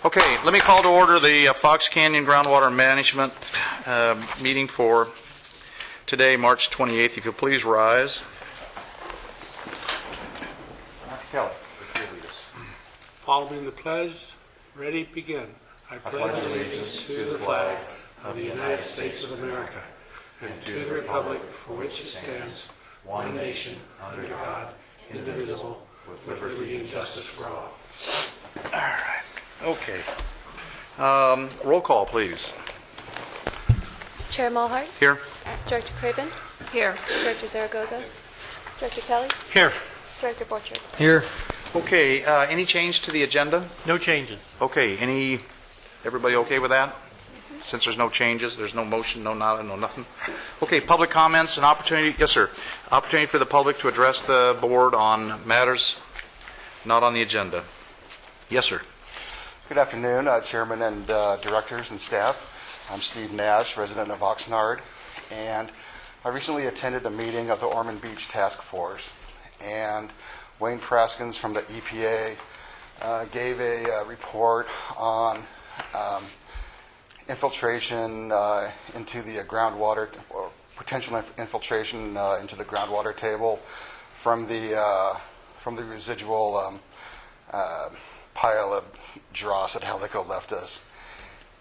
Okay, let me call to order the Fox Canyon Groundwater Management meeting for today, March 28th. If you'll please rise. Kelly, would you lead us? Following the pledge, ready, begin. I pledge allegiance to the flag of the United States of America and to the republic for which it stands, one nation, under God, indivisible, with liberty and justice for all. All right. Okay. Roll call, please. Chair Mulhart. Here. Director Craven. Here. Director Zaragoza. Director Kelly. Here. Director Borchard. Here. Okay, any change to the agenda? No changes. Okay, everybody okay with that? Since there's no changes, there's no motion, no nada, no nothing. Okay, public comments and opportunity. Yes, sir. Opportunity for the public to address the board on matters not on the agenda. Yes, sir. Good afternoon, Chairman and directors and staff. I'm Steve Nash, resident of Oxnard, and I recently attended a meeting of the Ormond Beach Task Force, and Wayne Praskins from the EPA gave a report on infiltration into the groundwater, or potential infiltration into the groundwater table from the residual pile of dross that Halico left us.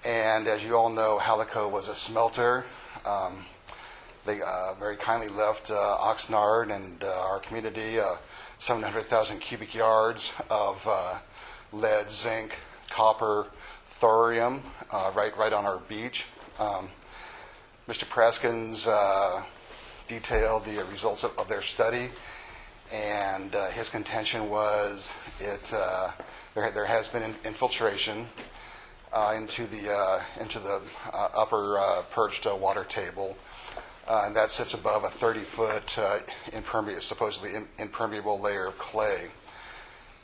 And as you all know, Halico was a smelter. They very kindly left Oxnard and our community 700,000 cubic yards of lead, zinc, copper, thorium right on our beach. Mr. Praskins detailed the results of their study, and his contention was there has been infiltration into the upper perched water table, and that sits above a 30-foot supposedly impermeable layer of clay.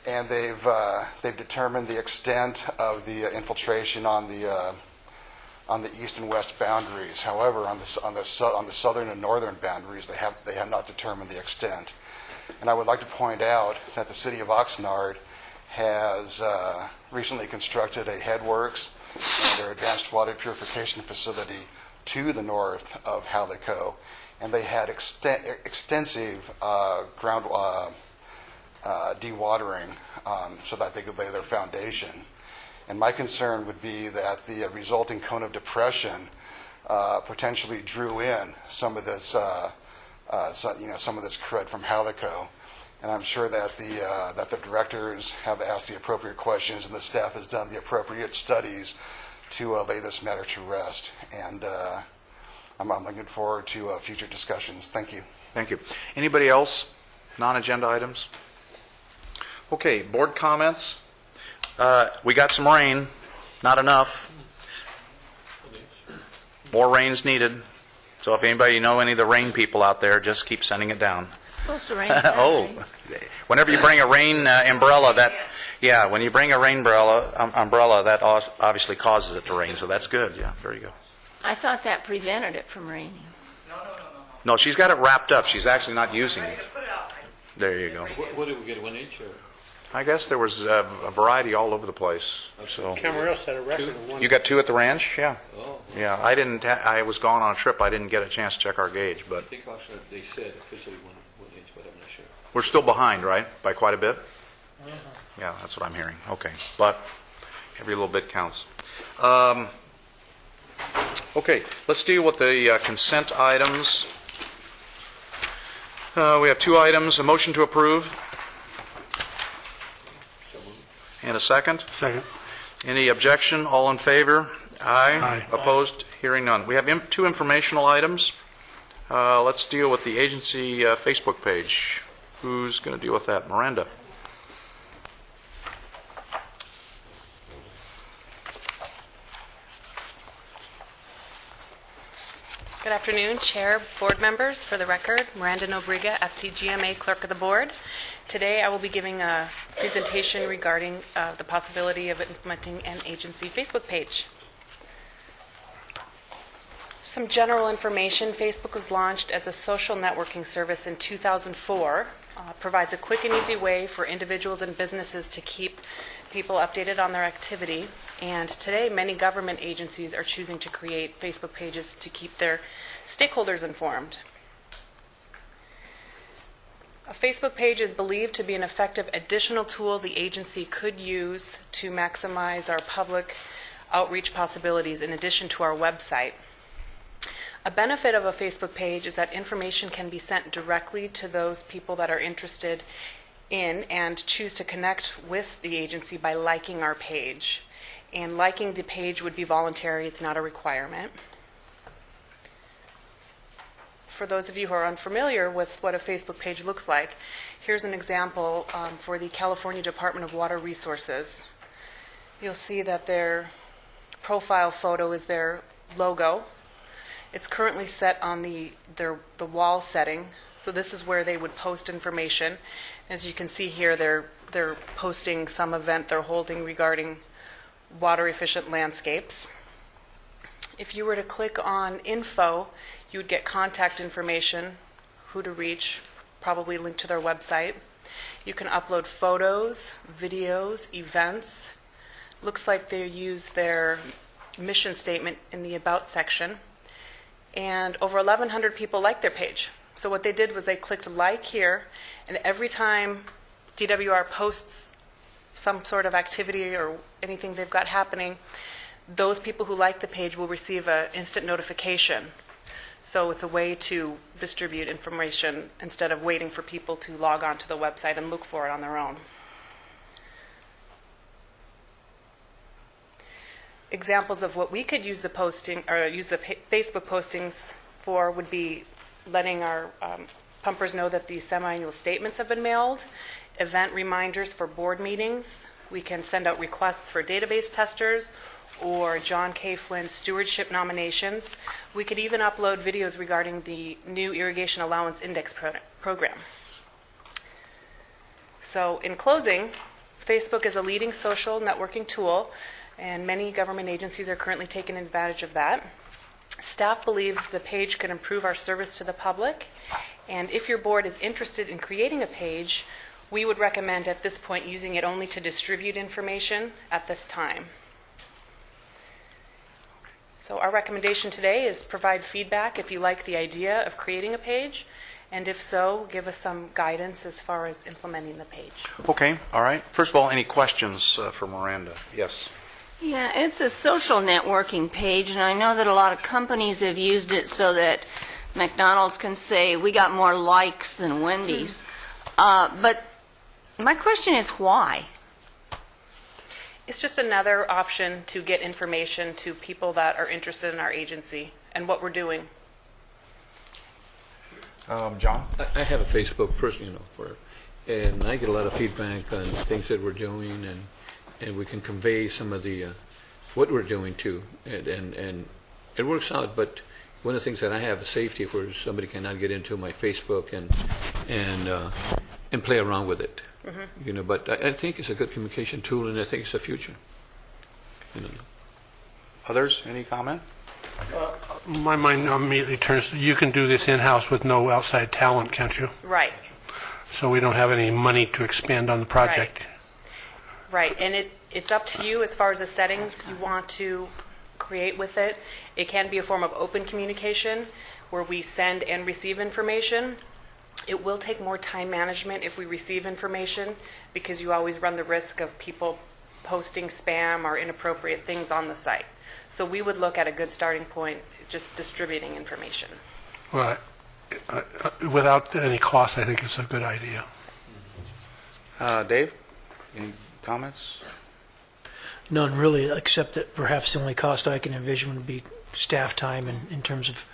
And they've determined the extent of the infiltration on the east and west boundaries. However, on the southern and northern boundaries, they have not determined the extent. And I would like to point out that the city of Oxnard has recently constructed a headworks and their advanced water purification facility to the north of Halico, and they had extensive ground dewatering so that they could lay their foundation. And my concern would be that the resulting cone of depression potentially drew in some of this, some of this crud from Halico. And I'm sure that the directors have asked the appropriate questions and the staff has done the appropriate studies to lay this matter to rest. And I'm looking forward to future discussions. Thank you. Thank you. Anybody else? Non-agenda items? Okay, board comments. We got some rain, not enough. More rain's needed. So if anybody know any of the rain people out there, just keep sending it down. It's supposed to rain Saturday. Oh, whenever you bring a rain umbrella, when you bring a rain umbrella, that obviously causes it to rain. So that's good. Yeah, there you go. I thought that prevented it from raining. No, she's got it wrapped up. She's actually not using it. There you go. What did we get, 1 inch or? I guess there was a variety all over the place. So Camarillo set a record of one. you got 2 at the ranch? Yeah. Oh, Yeah, I didn't. I was gone on a trip. I didn't get a chance to check our gauge, I but think also they said officially 1 inch, but I'm not sure. we're still behind, right? By quite a bit? Yeah, that's what I'm hearing. Okay, but every little bit counts. Okay, let's deal with the consent items. We have 2 items, a motion to approve. And a second? Second. Any objection? All in favor? Aye. Aye. Opposed? Hearing none. We have 2 informational items. Let's deal with the agency Facebook page. Who's going to deal with that? Miranda. Good afternoon, Chair, board members. For the record, Miranda Nobriga, FCGMA Clerk of the Board. Today I will be giving a presentation regarding the possibility of implementing an agency Facebook page. Some general information. Facebook was launched as a social networking service in 2004. Provides a quick and easy way for individuals and businesses to keep people updated on their activity. And today, many government agencies are choosing to create Facebook pages to keep their stakeholders informed. A Facebook page is believed to be an effective additional tool the agency could use to maximize our public outreach possibilities in addition to our website. A benefit of a Facebook page is that information can be sent directly to those people that are interested in and choose to connect with the agency by liking our page. And liking the page would be voluntary, it's not a requirement. For those of you who are unfamiliar with what a Facebook page looks like, here's an example for the California Department of Water Resources. You'll see that their profile photo is their logo. It's currently set on the wall setting, so this is where they would post information. As you can see here, they're posting some event they're holding regarding water efficient landscapes. If you were to click on info, you would get contact information, who to reach, probably link to their website. You can upload photos, videos, events. Looks like they use their mission statement in the About section. And over 1,100 people liked their page. So what they did was they clicked like here, and every time DWR posts some sort of activity or anything they've got happening, those people who like the page will receive an instant notification. So it's a way to distribute information instead of waiting for people to log on to the website and look for it on their own. Examples of what we could use the Facebook postings for would be letting our pumpers know that the semi-annual statements have been mailed, event reminders for board meetings. We can send out requests for database testers or John K. Flynn stewardship nominations. We could even upload videos regarding the new Irrigation Allowance Index program. So in closing, Facebook is a leading social networking tool, and many government agencies are currently taking advantage of that. Staff believes the page can improve our service to the public And if your board is interested in creating a page, we would recommend at this point using it only to distribute information at this time. So our recommendation today is provide feedback if you like the idea of creating a page, and if so, give us some guidance as far as implementing the page. Okay, all right. First of all, any questions for Miranda? Yes. Yeah, it's a social networking page, and I know that a lot of companies have used it so that McDonald's can say, we got more likes than Wendy's. But my question is why? It's just another option to get information to people that are interested in our agency and what we're doing. John? I have a Facebook person, and I get a lot of feedback on things that we're doing, and we can convey some of the what we're doing too, and it works out. But one of the things that I have is safety, where somebody cannot get into my Facebook and play around with it. But I think it's a good communication tool, and I think it's the future. Others? Any comment? My mind immediately turns to, you can do this in-house with no outside talent, can't you? Right. So we don't have any money to expand on the project. Right, and it's up to you as far as the settings you want to create with it. It can be a form of open communication where we send and receive information. It will take more time management if we receive information, because you always run the risk of people posting spam or inappropriate things on the site. So we would look at a good starting point, just distributing information. Well, without any cost, I think it's a good idea. Dave? Any comments? None really, except that perhaps the only cost I can envision would be staff time in terms of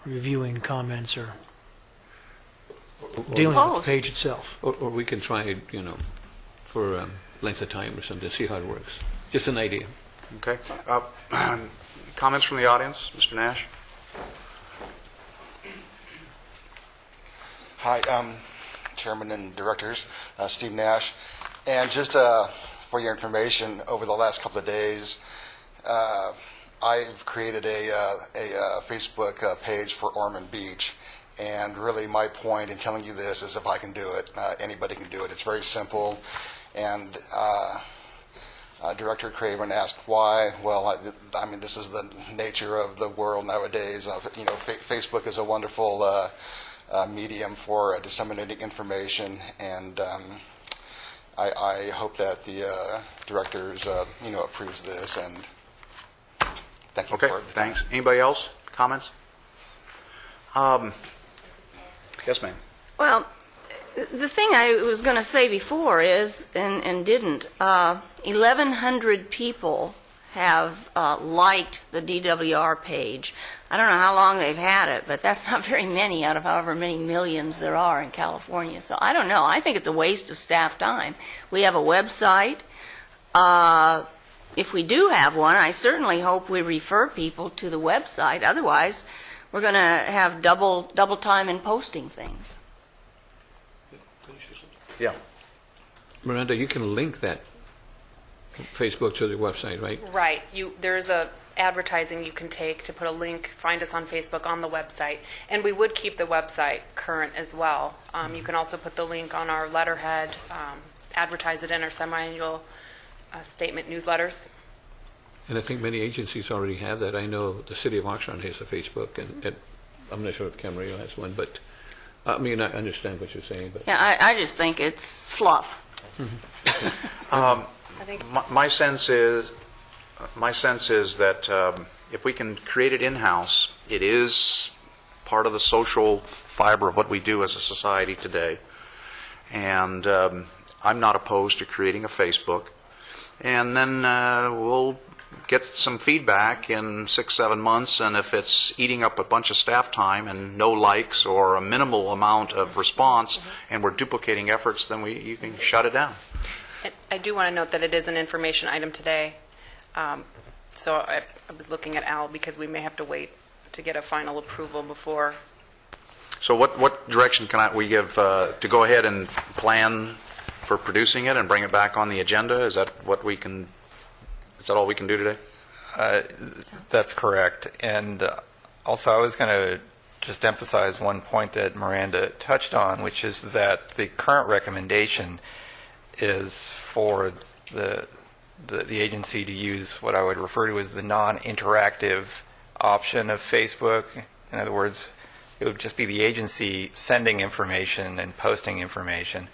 reviewing comments or dealing with Post. the page itself. Or we can try it, for length of time or something, see how it works. Just an idea. Okay. Comments from the audience? Mr. Nash? Hi, Chairman and Directors, Steve Nash. And just for your information, over the last couple of days, I've created a Facebook page for Ormond Beach. And really my point in telling you this is if I can do it, anybody can do it. It's very simple. And Director Craven asked why. Well, I mean, this is the nature of the world nowadays. Facebook is a wonderful medium for disseminating information, and I hope that the directors, approves this. And thank you Okay, for the time. thanks. Anybody else? Comments? Yes, ma'am. Well, the thing I was going to say before is, and didn't, 1,100 people have liked the DWR page. I don't know how long they've had it, but that's not very many out of however many millions there are in California. So I don't know. I think it's a waste of staff time. We have a website. If we do have one, I certainly hope we refer people to the website. Otherwise, we're going to have double time in posting things. Yeah. Miranda, you can link that Facebook to the website, right? Right. There's a advertising you can take to put a link, find us on Facebook on the website. And we would keep the website current as well. You can also put the link on our letterhead, advertise it in our semi-annual statement newsletters. And I think many agencies already have that. I know the city of Oxnard has a Facebook, and I'm not sure if Camarillo has one, but I mean, I understand what you're saying. But Yeah, I just think it's fluff. I think My sense is that if we can create it in-house, it is part of the social fiber of what we do as a society today. And I'm not opposed to creating a Facebook. And then we'll get some feedback in 6-7 months, and if it's eating up a bunch of staff time and no likes or a minimal amount of response, and we're duplicating efforts, then you can shut it down. I do want to note that it is an information item today. So I was looking at Al because we may have to wait to get a final approval before. So what direction can we give to go ahead and plan for producing it and bring it back on the agenda? Is that all we can do today? That's correct. And also, I was going to just emphasize one point that Miranda touched on, which is that the current recommendation is for the agency to use what I would refer to as the non-interactive option of Facebook. In other words, it would just be the agency sending information and posting information.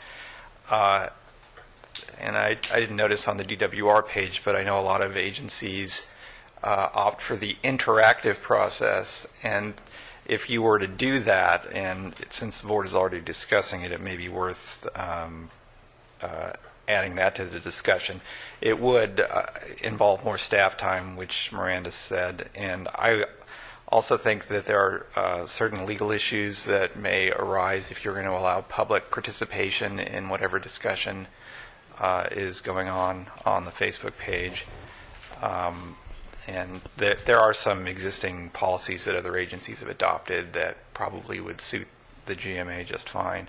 And I didn't notice on the DWR page, but I know a lot of agencies opt for the interactive process. And if you were to do that, and since the board is already discussing it, it may be worth adding that to the discussion. It would involve more staff time, which Miranda said, and I also think that there are certain legal issues that may arise if you're going to allow public participation in whatever discussion is going on the Facebook page. And there are some existing policies that other agencies have adopted that probably would suit the GMA just fine.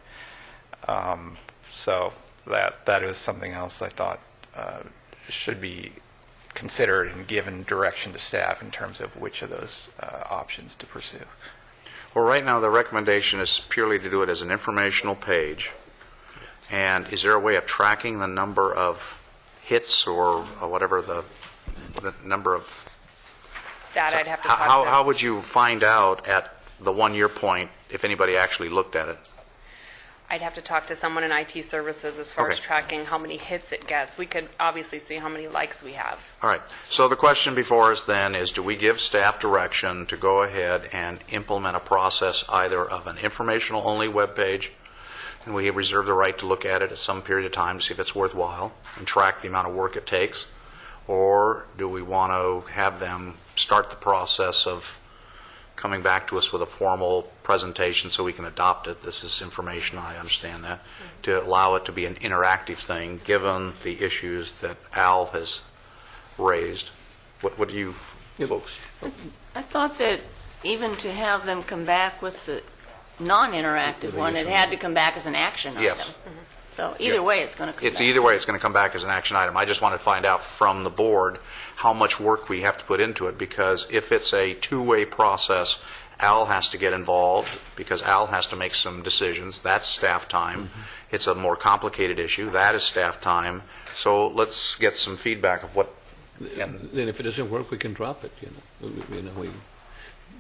So that is something else I thought should be considered and given direction to staff in terms of which of those options to pursue. Well, right now, the recommendation is purely to do it as an informational page. And is there a way of tracking the number of hits or whatever the number of... That I'd have to talk to them. How would you find out at the 1 year point if anybody actually looked at it? I'd have to talk to someone in IT services as far as Okay. tracking how many hits it gets. We could obviously see how many likes we have. All right. So the question before us then is, do we give staff direction to go ahead and implement a process either of an informational-only webpage, and we reserve the right to look at it at some period of time to see if it's worthwhile and track the amount of work it takes, or do we want to have them start the process of coming back to us with a formal presentation so we can adopt it? This is information, I understand that, to allow it to be an interactive thing, given the issues that Al has raised. What do you folks? I thought that even to have them come back with the non-interactive one, it had to come back as an action item. Yes. So either way, it's going to come back. Either way, it's going to come back as an action item. I just want to find out from the board how much work we have to put into it, because if it's a two-way process, Al has to get involved because Al has to make some decisions. That's staff time. It's a more complicated issue. That is staff time. So let's get some feedback of what... Then if it doesn't work, we can drop it,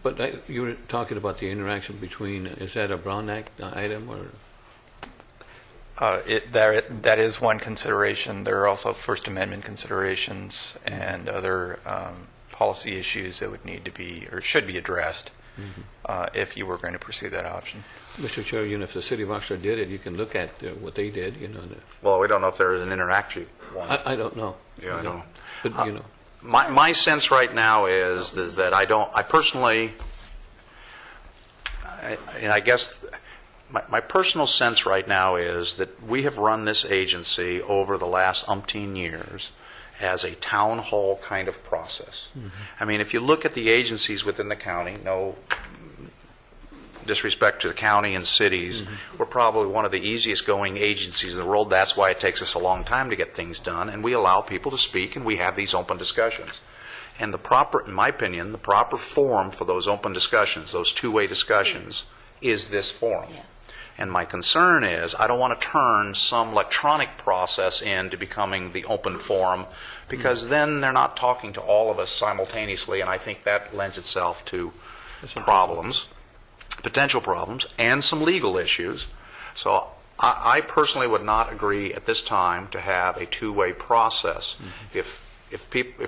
But you were talking about the interaction between, is that a Brown Act item or? That is one consideration. There are also First Amendment considerations and other policy issues that would need to be or should be addressed if you were going to pursue that option. Mr. Chair, if the city of Oxnard did it, you can look at what they did, Well, we don't know if there is an interactive one. I don't know. Yeah, I don't know. But, My sense right now is that I personally, and I guess my personal sense right now is that we have run this agency over the last umpteen years as a town hall kind of process. I mean, if you look at the agencies within the county, no disrespect to the county and cities, we're probably one of the easiest going agencies in the world. That's why it takes us a long time to get things done, and we allow people to speak and we have these open discussions. And in my opinion, the proper forum for those open discussions, those two-way discussions, is this forum. Yes. And my concern is I don't want to turn some electronic process into becoming the open forum, because then they're not talking to all of us simultaneously, and I think that lends itself to problems, potential problems, and some legal issues. So I personally would not agree at this time to have a two-way process. If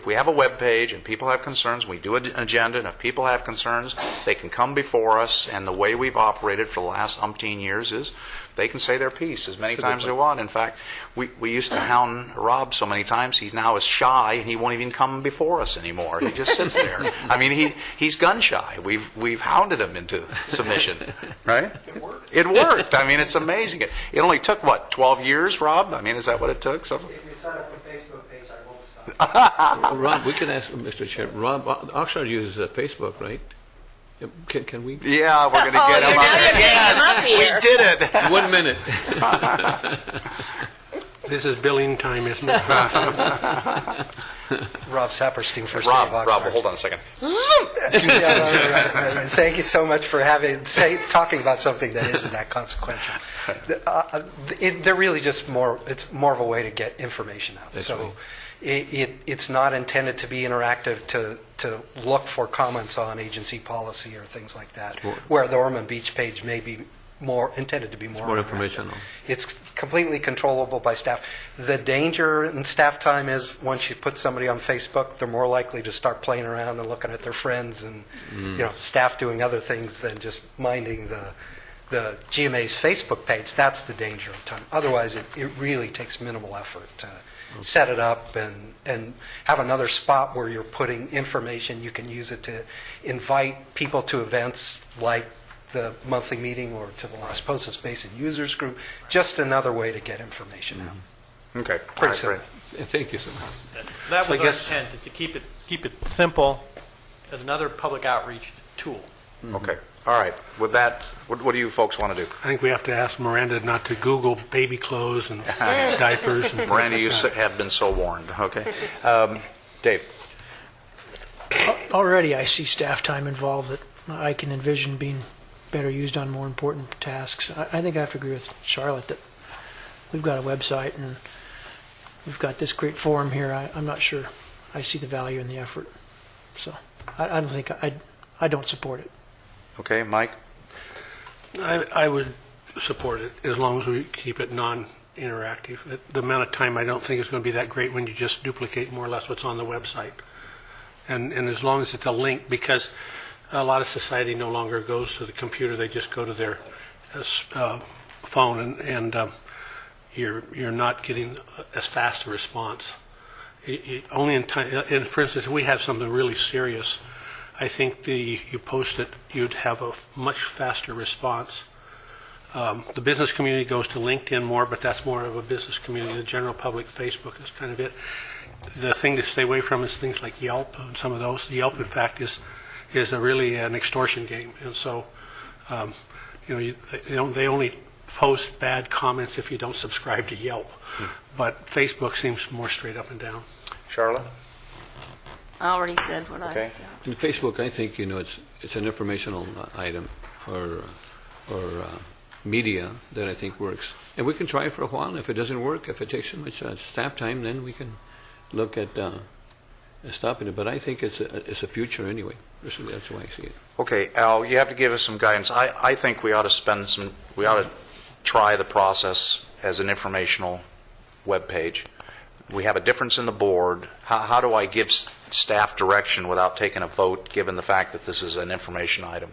we have a web page and people have concerns, we do an agenda, and if people have concerns, they can come before us, and the way we've operated for the last umpteen years is they can say their piece as many times as they want. In fact, we used to hound Rob so many times, he now is shy, and he won't even come before us anymore. He just sits there. I mean, he's gun shy. We've hounded him into submission, right? It worked. I mean, it's amazing. It only took, 12 years, Rob? I mean, is that what it took? So, If we set up a Facebook page, I won't stop. Rob, we can ask Mr. Chair. Rob, Oxnard uses Facebook, right? Can we? yeah, we're going to get him up you're here. getting him up here. We did it. 1 minute. This is billing time, isn't it? Rob Saperstein for Rob, Save Rob, hold on a second. Right. Thank you so much for talking about something that isn't that consequential. They're really just it's more of a way to get information out. That's so right. it's not intended to be interactive to look for comments on agency policy or things like that, where the Ormond Beach page may be intended to be more more interactive. informational. It's completely controllable by staff. The danger in staff time is once you put somebody on Facebook, they're more likely to start playing around and looking at their friends and staff doing other things than just minding the GMA's Facebook page. That's the danger of time. Otherwise, it really takes minimal effort to set it up and have another spot where you're putting information. You can use it to invite people to events like the monthly meeting or to the Las Posas Basin Users Group. Just another way to get information out. Okay. Pretty All right, simple. great. Thank you so much. That So was I our guess- intent, is to keep it simple as another public outreach tool. Okay. All right. With that, what do you folks want to do? I think we have to ask Miranda not to Google baby clothes and diapers and things Miranda, you like that. have been so warned. Okay. Dave? Already I see staff time involved that I can envision being better used on more important tasks. I think I have to agree with Charlotte that we've got a website and we've got this great forum here. I'm not sure I see the value in the effort. So I don't think I don't support it. Okay. Mike? I would support it as long as we keep it non-interactive. The amount of time I don't think is going to be that great when you just duplicate more or less what's on the website. And as long as it's a link, because a lot of society no longer goes to the computer, they just go to their phone, and you're not getting as fast a response. Only in time, and for instance, if we have something really serious, I think you post it, you'd have a much faster response. The business community goes to LinkedIn more, but that's more of a business community. The general public, Facebook is kind of it. The thing to stay away from is things like Yelp and some of those. Yelp, in fact, is really an extortion game, and so they only post bad comments if you don't subscribe to Yelp. But Facebook seems more straight up and down. Charlotte? I already said what Okay. I... In Facebook, I think it's an informational item or media that I think works, and we can try it for a while. And if it doesn't work, if it takes too much staff time, then we can look at stopping it. But I think it's a future anyway. That's the way I see it. Okay, Al, you have to give us some guidance. I think we ought to try the process as an informational web page. We have a difference in the board. How do I give staff direction without taking a vote, given the fact that this is an information item?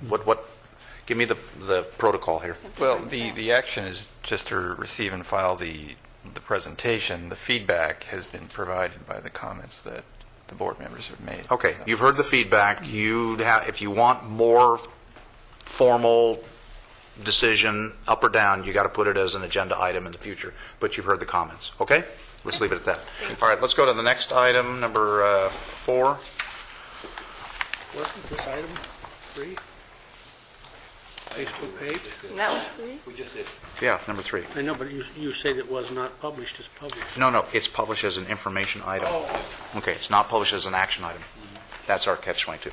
Give me the protocol here. Well, the action is just to receive and file the presentation. The feedback has been provided by the comments that the board members have made. Okay, So- you've heard the feedback. If you want more formal decision, up or down, you got to put it as an agenda item in the future. But you've heard the comments. Okay, let's leave it at that. All right, let's go to the next item, number 4. Wasn't this item 3? Facebook page? That was 3? We just did. Yeah, number 3. I know, but you said it was not published as published. No, it's published as an information item. Okay, it's not published as an action item. That's our catch-22.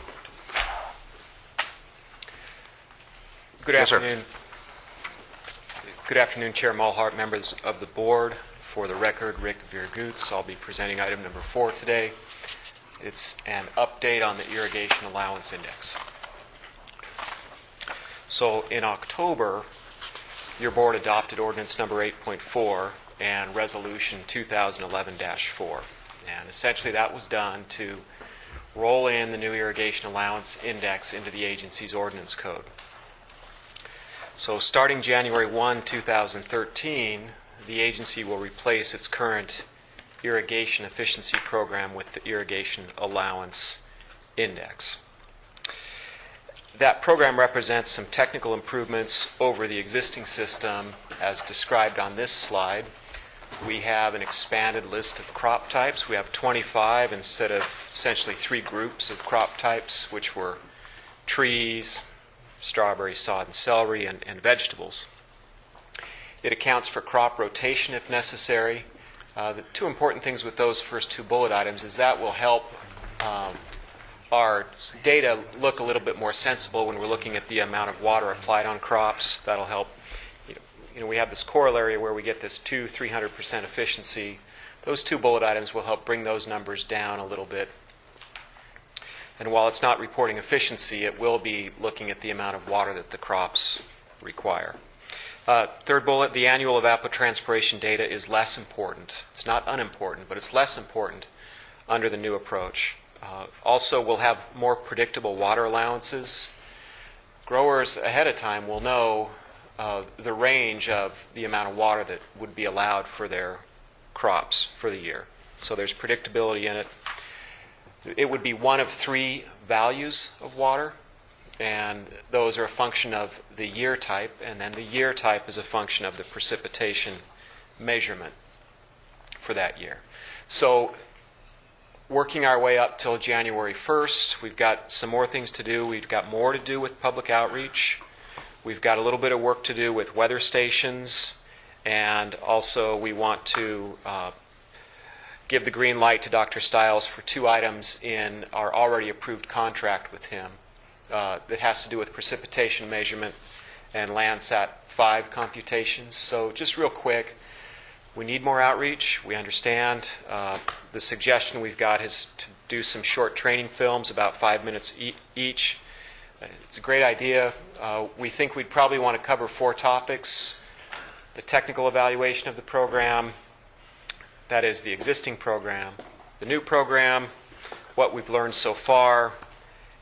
Good Yes, sir. afternoon. Good afternoon, Chair Mulhart, members of the board. For the record, Rick Virgutz. I'll be presenting item number 4 today. It's an update on the Irrigation Allowance Index. So in October, your board adopted ordinance number 8.4 and resolution 2011-4. And essentially that was done to roll in the new Irrigation Allowance Index into the agency's ordinance code. So starting January 1, 2013, the agency will replace its current irrigation efficiency program with the Irrigation Allowance Index. That program represents some technical improvements over the existing system as described on this slide. We have an expanded list of crop types. We have 25 instead of essentially 3 groups of crop types, which were trees, strawberry, sod, and celery, and vegetables. It accounts for crop rotation if necessary. The two important things with those first two bullet items is that will help our data look a little bit more sensible when we're looking at the amount of water applied on crops. That'll help. We have this corollary where we get this 300% efficiency. Those two bullet items will help bring those numbers down a little bit. And while it's not reporting efficiency, it will be looking at the amount of water that the crops require. Third bullet, the annual evapotranspiration data is less important. It's not unimportant, but it's less important under the new approach. Also, we'll have more predictable water allowances. Growers ahead of time will know the range of the amount of water that would be allowed for their crops for the year. So there's predictability in it. It would be one of three values of water, and those are a function of the year type, and then the year type is a function of the precipitation measurement for that year. So working our way up till January 1st, we've got some more things to do. We've got more to do with public outreach. We've got a little bit of work to do with weather stations, and also we want to give the green light to Dr. Stiles for two items in our already approved contract with him that has to do with precipitation measurement and Landsat 5 computations. So just real quick, we need more outreach. We understand. The suggestion we've got is to do some short training films, about 5 minutes each. It's a great idea. We think we'd probably want to cover 4 topics: the technical evaluation of the program, that is the existing program, the new program, what we've learned so far,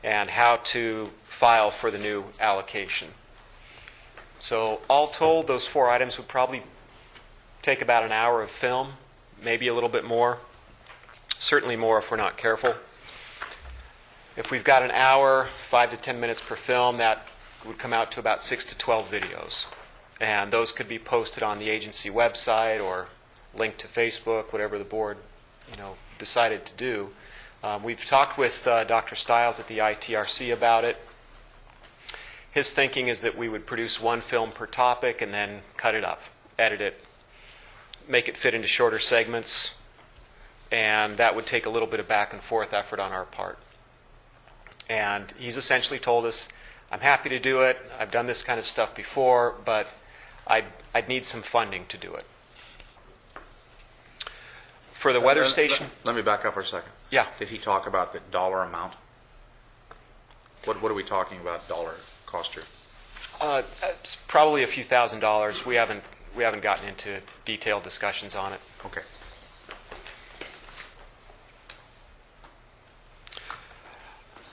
and how to file for the new allocation. So all told, those 4 items would probably take about an hour of film, maybe a little bit more, certainly more if we're not careful. If we've got an hour, 5 to 10 minutes per film, that would come out to about 6 to 12 videos. And those could be posted on the agency website or linked to Facebook, whatever the board decided to do. We've talked with Dr. Stiles at the ITRC about it. His thinking is that we would produce 1 film per topic and then cut it up, edit it, make it fit into shorter segments, and that would take a little bit of back and forth effort on our part. And he's essentially told us, I'm happy to do it, I've done this kind of stuff before, but I'd need some funding to do it. For the weather station... Let me back up for a second. Yeah. Did he talk about the dollar amount? What are we talking about dollar cost here? It's probably a few $1,000s. We haven't gotten into detailed discussions on it. Okay.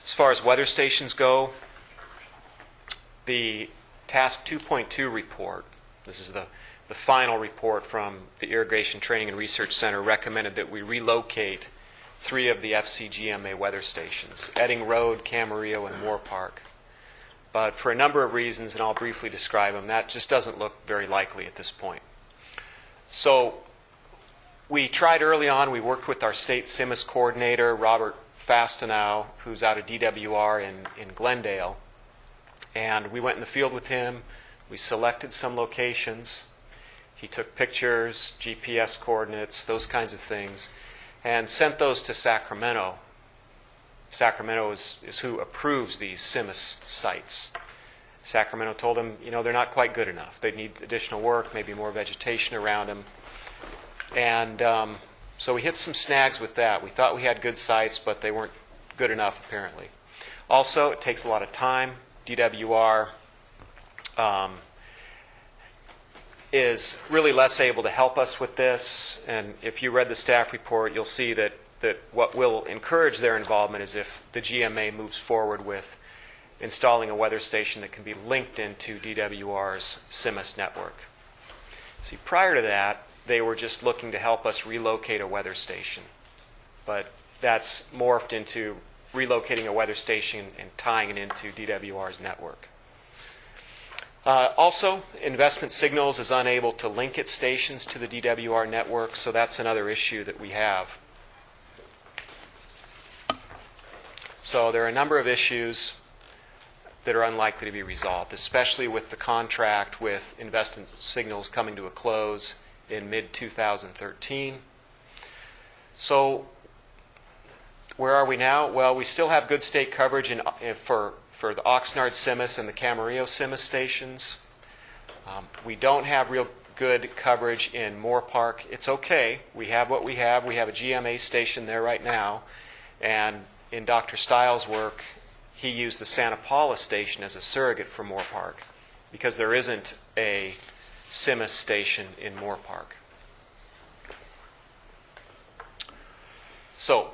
As far as weather stations go, the Task 2.2 report, this is the final report from the Irrigation Training and Research Center, recommended that we relocate 3 of the FCGMA weather stations, Edding Road, Camarillo, and Moore Park. But for a number of reasons, and I'll briefly describe them, that just doesn't look very likely at this point. So we tried early on, we worked with our state CIMAS coordinator, Robert Fastenau, who's out of DWR in Glendale, and we went in the field with him. We selected some locations. He took pictures, GPS coordinates, those kinds of things, and sent those to Sacramento. Sacramento is who approves these CIMAS sites. Sacramento told him, they're not quite good enough. They need additional work, maybe more vegetation around them. And so we hit some snags with that. We thought we had good sites, but they weren't good enough, apparently. Also, it takes a lot of time. DWR is really less able to help us with this. And if you read the staff report, you'll see that what will encourage their involvement is if the GMA moves forward with installing a weather station that can be linked into DWR's CIMAS network. See, prior to that, they were just looking to help us relocate a weather station. But that's morphed into relocating a weather station and tying it into DWR's network. Also, Investment Signals is unable to link its stations to the DWR network, so that's another issue that we have. So there are a number of issues that are unlikely to be resolved, especially with the contract with Investment Signals coming to a close in mid-2013. So where are we now? Well, we still have good state coverage for the Oxnard CIMMYS and the Camarillo CIMMYS stations. We don't have real good coverage in Moore Park. It's okay. We have what we have. We have a GMA station there right now. And in Dr. Stiles' work, he used the Santa Paula station as a surrogate for Moore Park because there isn't a CIMMYS station in Moore Park. So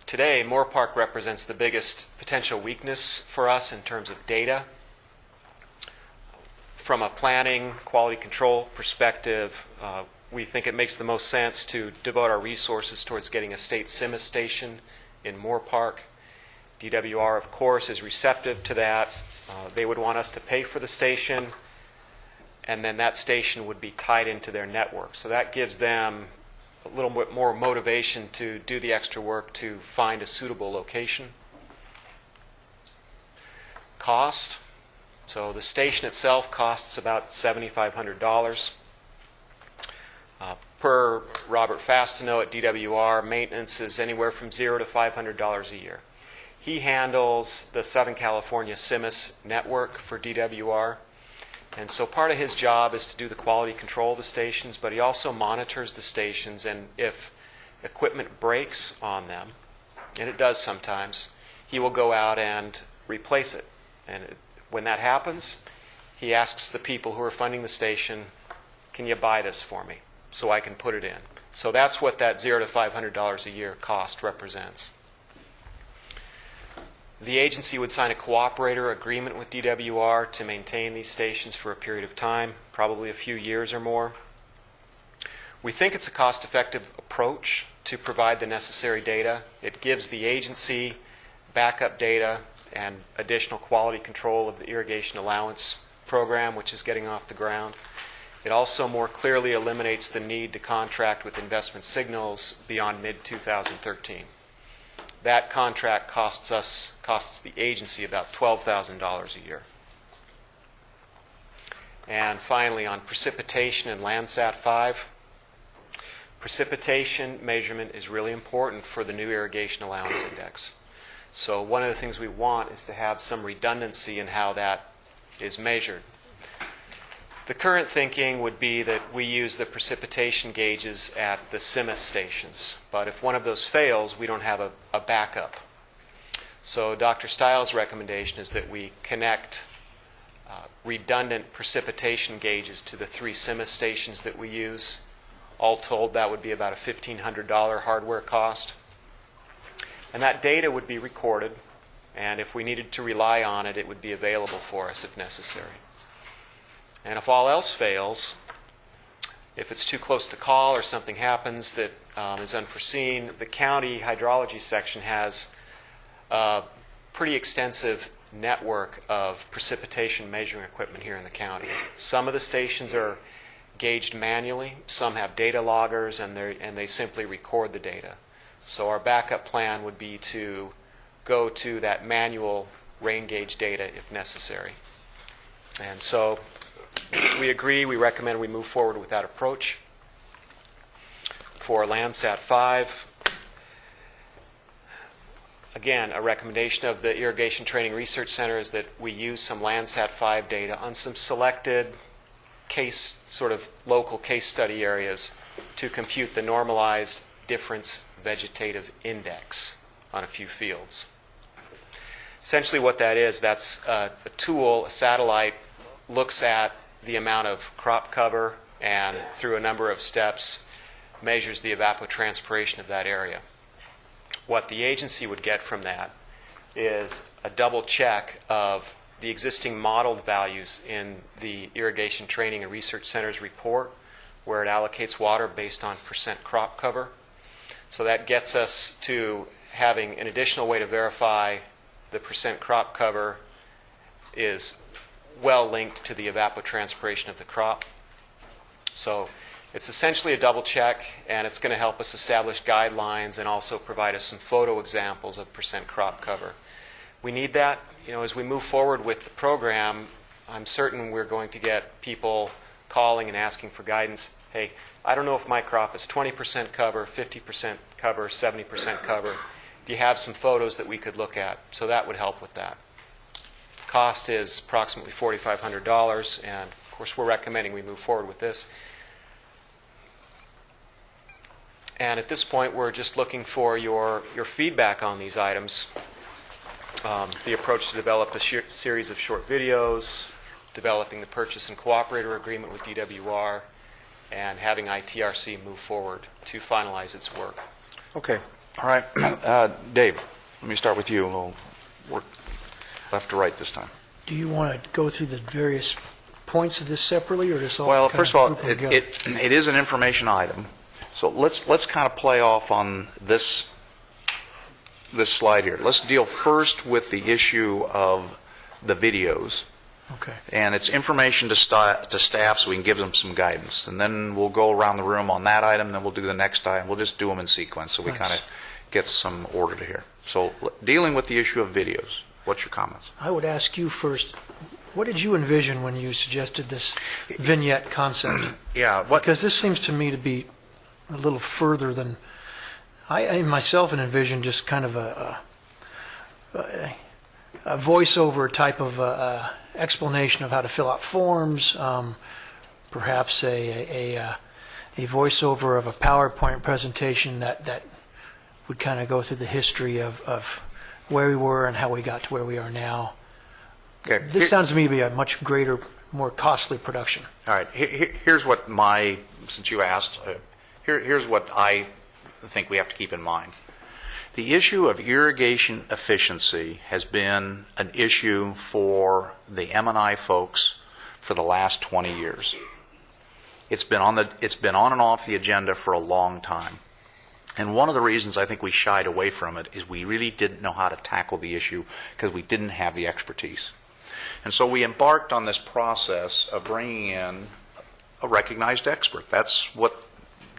today, Moore Park represents the biggest potential weakness for us in terms of data. From a planning, quality control perspective, we think it makes the most sense to devote our resources towards getting a state CIMMYS station in Moore Park. DWR, of course, is receptive to that. They would want us to pay for the station, and then that station would be tied into their network. So that gives them a little bit more motivation to do the extra work to find a suitable location. Cost. So the station itself costs about $7,500. Per Robert Fastineau at DWR, maintenance is anywhere from $0 to $500 a year. He handles the Southern California CIMMYS network for DWR. And so part of his job is to do the quality control of the stations, but he also monitors the stations, and if equipment breaks on them, and it does sometimes, he will go out and replace it. And when that happens, he asks the people who are funding the station, can you buy this for me so I can put it in? So that's what that $0 to $500 a year cost represents. The agency would sign a cooperator agreement with DWR to maintain these stations for a period of time, probably a few years or more. We think it's a cost-effective approach to provide the necessary data. It gives the agency backup data and additional quality control of the irrigation allowance program, which is getting off the ground. It also more clearly eliminates the need to contract with investment signals beyond mid-2013. That contract costs the agency about $12,000 a year. And finally, on precipitation and Landsat 5, precipitation measurement is really important for the new irrigation allowance index. So one of the things we want is to have some redundancy in how that is measured. The current thinking would be that we use the precipitation gauges at the CIMMYS stations, but if one of those fails, we don't have a backup. So Dr. Stiles' recommendation is that we connect redundant precipitation gauges to the 3 CIMMYS stations that we use. All told, that would be about a $1,500 hardware cost. And that data would be recorded, and if we needed to rely on it, it would be available for us if necessary. And if all else fails, if it's too close to call or something happens that is unforeseen, the county hydrology section has a pretty extensive network of precipitation measuring equipment here in the county. Some of the stations are gauged manually, some have data loggers, and they simply record the data. So our backup plan would be to go to that manual rain gauge data if necessary. And so we agree, we recommend we move forward with that approach. For Landsat 5, again, a recommendation of the Irrigation Training Research Center is that we use some Landsat 5 data on some selected sort of local case study areas to compute the normalized difference vegetative index on a few fields. Essentially what that is, that's a tool, a satellite, looks at the amount of crop cover and through a number of steps measures the evapotranspiration of that area. What the agency would get from that is a double check of the existing modeled values in the Irrigation Training and Research Center's report, where it allocates water based on percent crop cover. So that gets us to having an additional way to verify the percent crop cover is well linked to the evapotranspiration of the crop. So it's essentially a double check, and it's going to help us establish guidelines and also provide us some photo examples of percent crop cover. We need that. As we move forward with the program, I'm certain we're going to get people calling and asking for guidance. Hey, I don't know if my crop is 20% cover, 50% cover, 70% cover. Do you have some photos that we could look at? So that would help with that. Cost is approximately $4,500, and of course we're recommending we move forward with this. And at this point, we're just looking for your feedback on these items. The approach to develop a series of short videos, developing the purchase and cooperator agreement with DWR, and having ITRC move forward to finalize its work. Okay. All right. Dave, let me start with you. We'll work left to right this time. Do you want to go through the various points of this separately, or just all? Well, kind first of all, group them together? it is an information item. So let's kind of play off on this slide here. Let's deal first with the issue of the videos. Okay. And it's information to staff so we can give them some guidance. And then we'll go around the room on that item, then we'll do the next item. We'll just do them in sequence so we kind of get some order to here. So dealing with the issue of videos, what's your comments? I would ask you first, what did you envision when you suggested this vignette concept? Yeah. Because this seems to me to be a little further than I myself envisioned, just kind of a voiceover type of explanation of how to fill out forms, perhaps a voiceover of a PowerPoint presentation that would kind of go through the history of where we were and how we got to where we are now. Okay. This sounds to me to be a much greater, more costly production. All right. Here's what since you asked, here's what I think we have to keep in mind. The issue of irrigation efficiency has been an issue for the M&I folks for the last 20 years. It's been on and off the agenda for a long time. And one of the reasons I think we shied away from it is we really didn't know how to tackle the issue because we didn't have the expertise. And so we embarked on this process of bringing in a recognized expert. That's what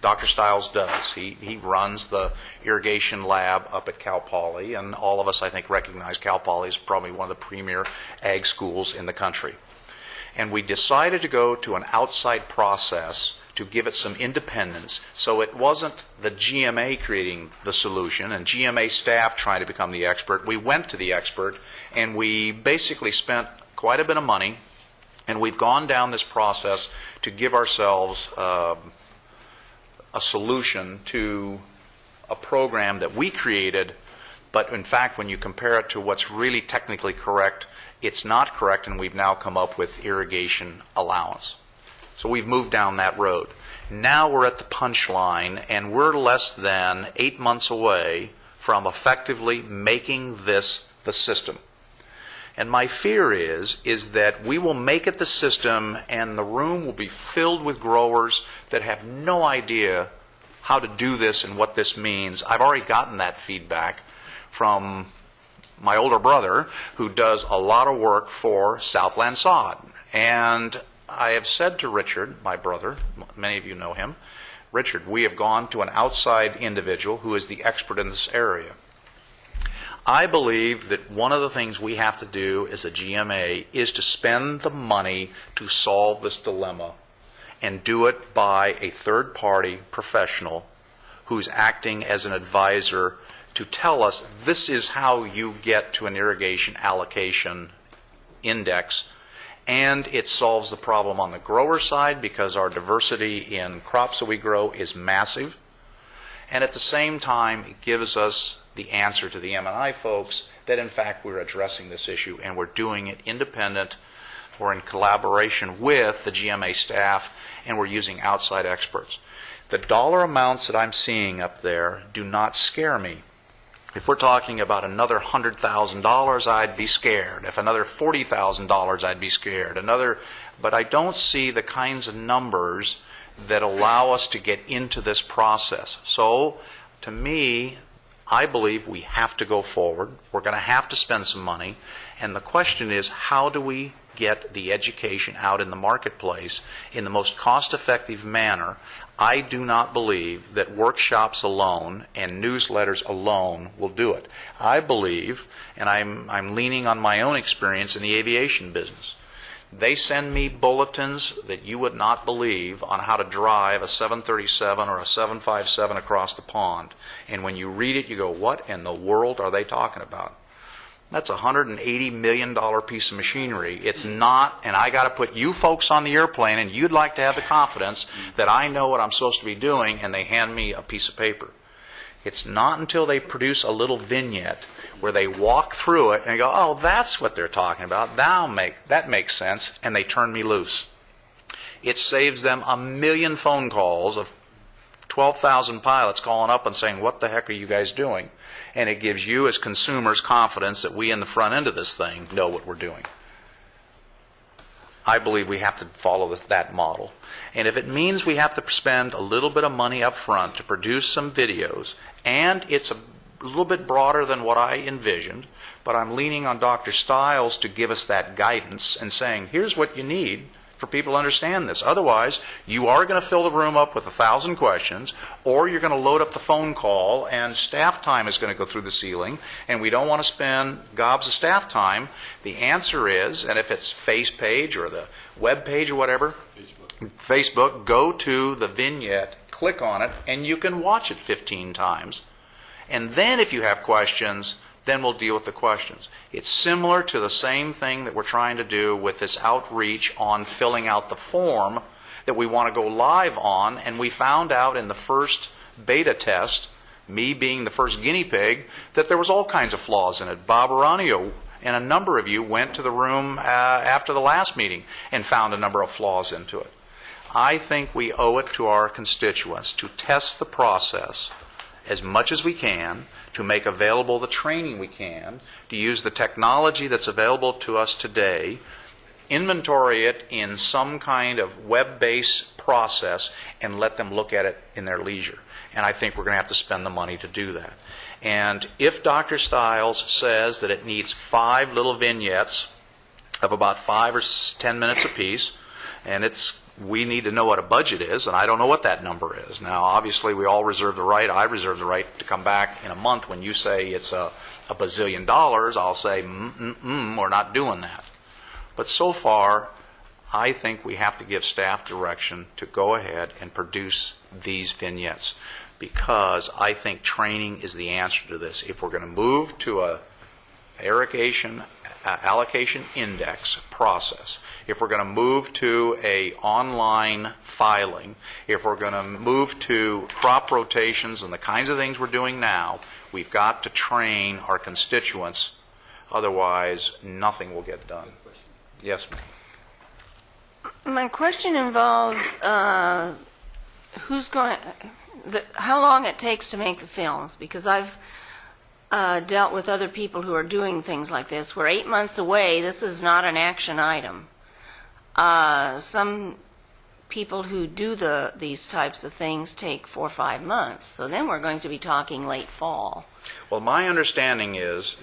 Dr. Stiles does. He runs the irrigation lab up at Cal Poly, and all of us, I think, recognize Cal Poly is probably one of the premier ag schools in the country. And we decided to go to an outside process to give it some independence, so it wasn't the GMA creating the solution and GMA staff trying to become the expert. We went to the expert, and we basically spent quite a bit of money, and we've gone down this process to give ourselves a solution to a program that we created, but in fact, when you compare it to what's really technically correct, it's not correct, and we've now come up with irrigation allowance. So we've moved down that road. Now we're at the punchline, and we're less than 8 months away from effectively making this the system. And my fear is that we will make it the system, and the room will be filled with growers that have no idea how to do this and what this means. I've already gotten that feedback from my older brother, who does a lot of work for Southland Sod. And I have said to Richard, my brother, many of you know him, Richard, we have gone to an outside individual who is the expert in this area. I believe that one of the things we have to do as a GMA is to spend the money to solve this dilemma and do it by a third-party professional who's acting as an advisor to tell us this is how you get to an irrigation allocation index, and it solves the problem on the grower side because our diversity in crops that we grow is massive, and at the same time it gives us the answer to the M&I folks that in fact we're addressing this issue and we're doing it independent or in collaboration with the GMA staff, and we're using outside experts. The dollar amounts that I'm seeing up there do not scare me. If we're talking about another $100,000, I'd be scared. If another $40,000, I'd be scared. But I don't see the kinds of numbers that allow us to get into this process. So, to me, I believe we have to go forward. We're going to have to spend some money. And the question is, how do we get the education out in the marketplace in the most cost-effective manner? I do not believe that workshops alone and newsletters alone will do it. I believe, and I'm leaning on my own experience in the aviation business, They send me bulletins that you would not believe on how to drive a 737 or a 757 across the pond. And when you read it, you go, what in the world are they talking about? That's a $180 million piece of machinery. It's not, and I got to put you folks on the airplane, and you'd like to have the confidence that I know what I'm supposed to be doing, and they hand me a piece of paper. It's not until they produce a little vignette where they walk through it and go, oh, that's what they're talking about. That makes sense, and they turn me loose. It saves them a million phone calls of 12,000 pilots calling up and saying, what the heck are you guys doing? And it gives you as consumers confidence that we in the front end of this thing know what we're doing. I believe we have to follow that model. And if it means we have to spend a little bit of money up front to produce some videos, and it's a little bit broader than what I envisioned, but I'm leaning on Dr. Stiles to give us that guidance and saying, here's what you need for people to understand this. Otherwise, you are going to fill the room up with 1,000 questions, or you're going to load up the phone call, and staff time is going to go through the ceiling, and we don't want to spend gobs of staff time. The answer is, and if it's Face page or the web page or whatever, Facebook, go to the vignette, click on it, and you can watch it 15 times. And then if you have questions, then we'll deal with the questions. It's similar to the same thing that we're trying to do with this outreach on filling out the form that we want to go live on. And we found out in the first beta test, me being the first guinea pig, that there was all kinds of flaws in it. Bob Aranio and a number of you went to the room after the last meeting and found a number of flaws into it. I think we owe it to our constituents to test the process as much as we can, to make available the training we can, to use the technology that's available to us today, inventory it in some kind of web-based process, and let them look at it in their leisure. And I think we're going to have to spend the money to do that. And if Dr. Stiles says that it needs 5 little vignettes of about 5 or 10 minutes apiece, and we need to know what a budget is, and I don't know what that number is. Now, obviously, we all reserve the right, I reserve the right to come back in a month when you say it's a bazillion dollars. I'll say, we're not doing that. But so far, I think we have to give staff direction to go ahead and produce these vignettes, because I think training is the answer to this. If we're going to move to a allocation index process, if we're going to move to a online filing, if we're going to move to crop rotations and the kinds of things we're doing now, we've got to train our constituents. Otherwise, nothing will get done. Yes, ma'am. My question involves how long it takes to make the films, because I've dealt with other people who are doing things like this. We're 8 months away. This is not an action item. Some people who do these types of things take 4 or 5 months. So then we're going to be talking late fall. Well, my understanding is,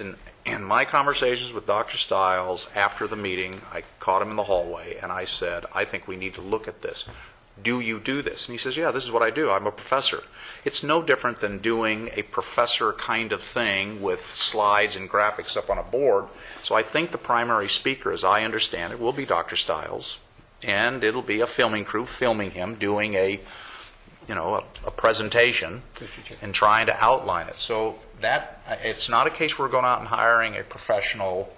in my conversations with Dr. Stiles after the meeting, I caught him in the hallway and I said, I think we need to look at this. Do you do this? And he says, yeah, this is what I do. I'm a professor. It's no different than doing a professor kind of thing with slides and graphics up on a board. So I think the primary speaker, as I understand it, will be Dr. Stiles, and it'll be a filming crew filming him doing a presentation and trying to outline it. So that it's not a case where we're going out and hiring a professional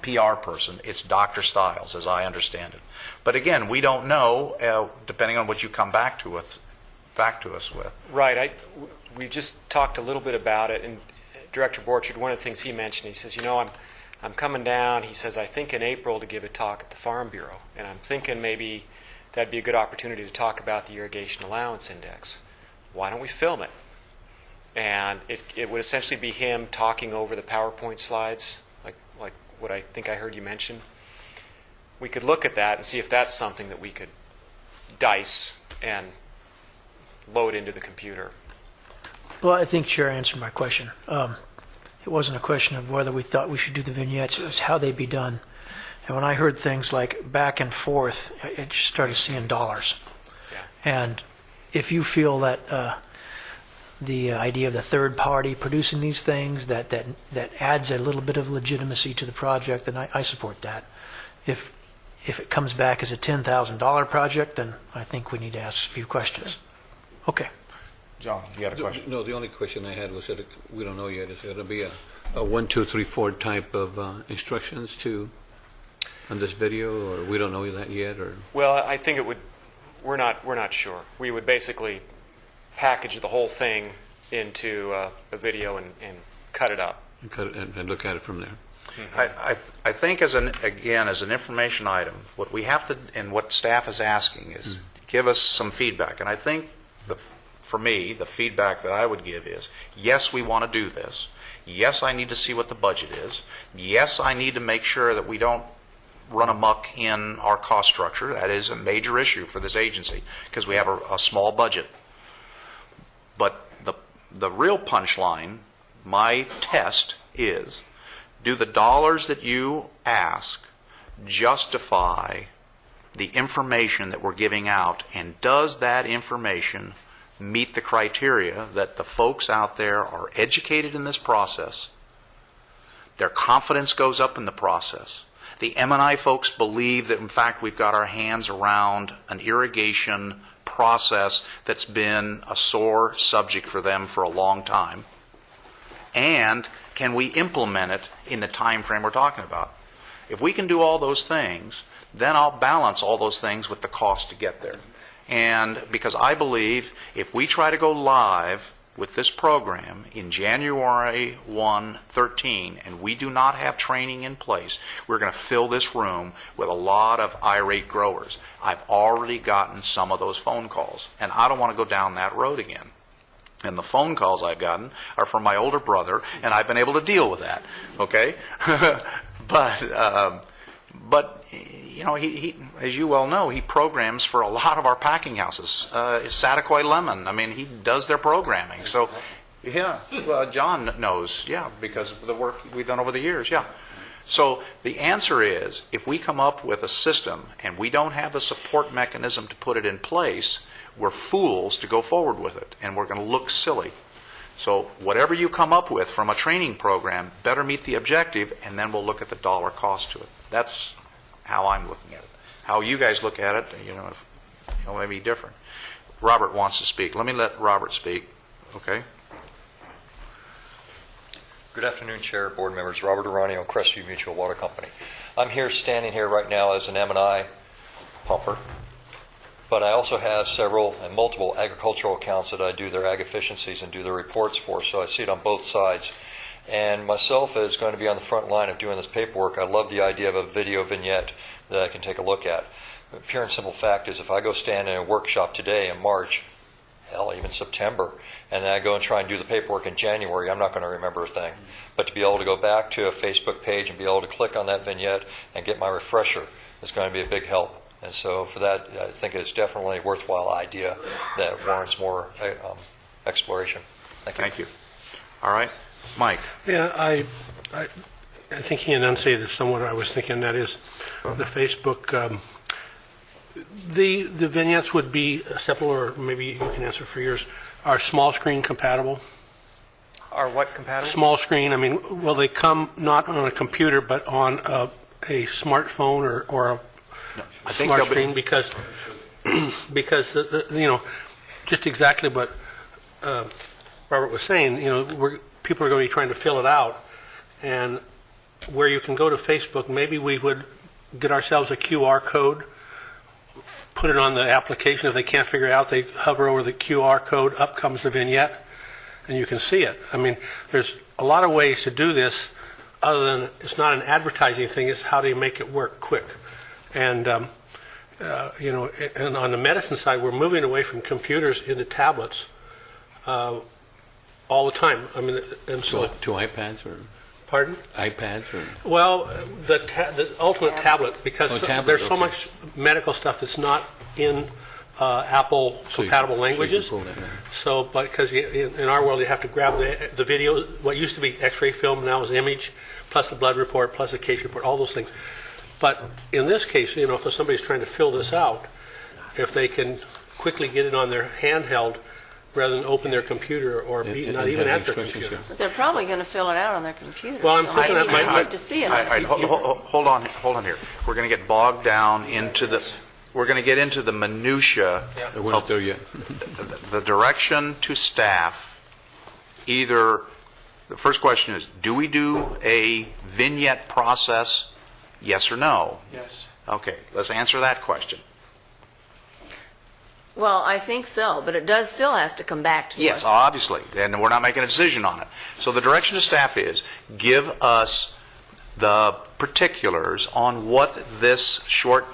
PR person. It's Dr. Stiles, as I understand it. But again, we don't know, depending on what you come back to us with. Right. We just talked a little bit about it, and Director Borchard, one of the things he mentioned, he says, I'm coming down, he says, I think in April to give a talk at the Farm Bureau, and I'm thinking maybe that'd be a good opportunity to talk about the Irrigation Allowance Index. Why don't we film it? And it would essentially be him talking over the PowerPoint slides, like what I think I heard you mention. We could look at that and see if that's something that we could dice and load into the computer. Well, I think Chair answered my question. It wasn't a question of whether we thought we should do the vignettes. It was how they be done. And when I heard things like back and forth, I just started seeing dollars. Yeah. And if you feel that the idea of the third party producing these things, that adds a little bit of legitimacy to the project, then I support that. If If it comes back as a $10,000 project, then I think we need to ask a few questions. Okay. John, you got a question? No, the only question I had was that we don't know yet. Is there going to be a 1, 2, 3, 4 type of instructions on this video, or we don't know that yet? Or Well, I think it would, we're not sure. We would basically package the whole thing into a video and cut it up. and look at it from there. I think as an information item, what we have to, and what staff is asking is give us some feedback. And I think, for me, the feedback that I would give is, yes, we want to do this. Yes, I need to see what the budget is. Yes, I need to make sure that we don't run amok in our cost structure. That is a major issue for this agency because we have a small budget. But the real punchline, my test is, do the dollars that you ask justify the information that we're giving out, and does that information meet the criteria that the folks out there are educated in this process, their confidence goes up in the process, the M&I folks believe that in fact we've got our hands around an irrigation process that's been a sore subject for them for a long time, and can we implement it in the time frame we're talking about? If we can do all those things, then I'll balance all those things with the cost to get there. And because I believe if we try to go live with this program in January 13, and we do not have training in place, we're going to fill this room with a lot of irate growers. I've already gotten some of those phone calls, and I don't want to go down that road again. And the phone calls I've gotten are from my older brother, and I've been able to deal with that. Okay, but you know, he, as you well know, he programs for a lot of our packing houses. Sataquai Lemon, I mean, he does their programming. So, yeah, well, John knows, yeah, because of the work we've done over the years, yeah. So the answer is, if we come up with a system and we don't have the support mechanism to put it in place, we're fools to go forward with it, and we're going to look silly. So whatever you come up with from a training program better meet the objective, and then we'll look at the dollar cost to it. That's how I'm looking at it. How you guys look at it, you know, may be different. Robert wants to speak. Let me let Robert speak. Okay. Good afternoon, Chair, board members. Robert Aranio, Crestview Mutual Water Company. I'm standing here right now as an M&I pumper, but I also have several and multiple agricultural accounts that I do their ag efficiencies and do their reports for, so I see it on both sides. And myself is going to be on the front line of doing this paperwork. I love the idea of a video vignette that I can take a look at. The pure and simple fact is, if I go stand in a workshop today in March, hell, even September, and then I go and try and do the paperwork in January, I'm not going to remember a thing. But to be able to go back to a Facebook page and be able to click on that vignette and get my refresher is going to be a big help. And so for that, I think it's definitely a worthwhile idea that warrants more exploration. Thank you. Thank you. All right. Mike. Yeah, I think he enunciated somewhat what I was thinking. That is, the Facebook, the vignettes would be acceptable, or maybe you can answer for yours. Are small screen compatible? Are what compatible? Small screen. I mean, will they come not on a computer but on a smartphone or a smart screen? Because you know, just exactly what Robert was saying. You know, people are going to be trying to fill it out, and where you can go to Facebook, maybe we would get ourselves a QR code, put it on the application. If they can't figure it out, they hover over the QR code, up comes the vignette, and you can see it. I mean, there's a lot of ways to do this other than, it's not an advertising thing, it's how do you make it work quick. And, you know, and on the medicine side, we're moving away from computers into tablets all the time. I mean, and so... To iPads or... Pardon? iPads or... Well, the ultimate tablet, because there's so much medical stuff that's not in Apple compatible languages. So, because in our world, you have to grab the video. What used to be X-ray film now is image, plus the blood report, plus the case report, all those things. But in this case, you know, if somebody's trying to fill this out, if they can quickly get it on their handheld, rather than open their computer or be not and even have at their instructions, computer. But they're probably going to fill it out on their computer. Well, I'm so thinking maybe that they'd might- like to see it. All right, hold on here. We're going to get bogged down into the, we're going to get into the minutia. We're not there yet. The direction to staff, either, the first question is, do we do a vignette process, yes or no? Yes. Okay, let's answer that question. Well, I think so, but it does still has to come back to Yes, us. obviously, and we're not making a decision on it. So the direction to staff is, give us the particulars on what this short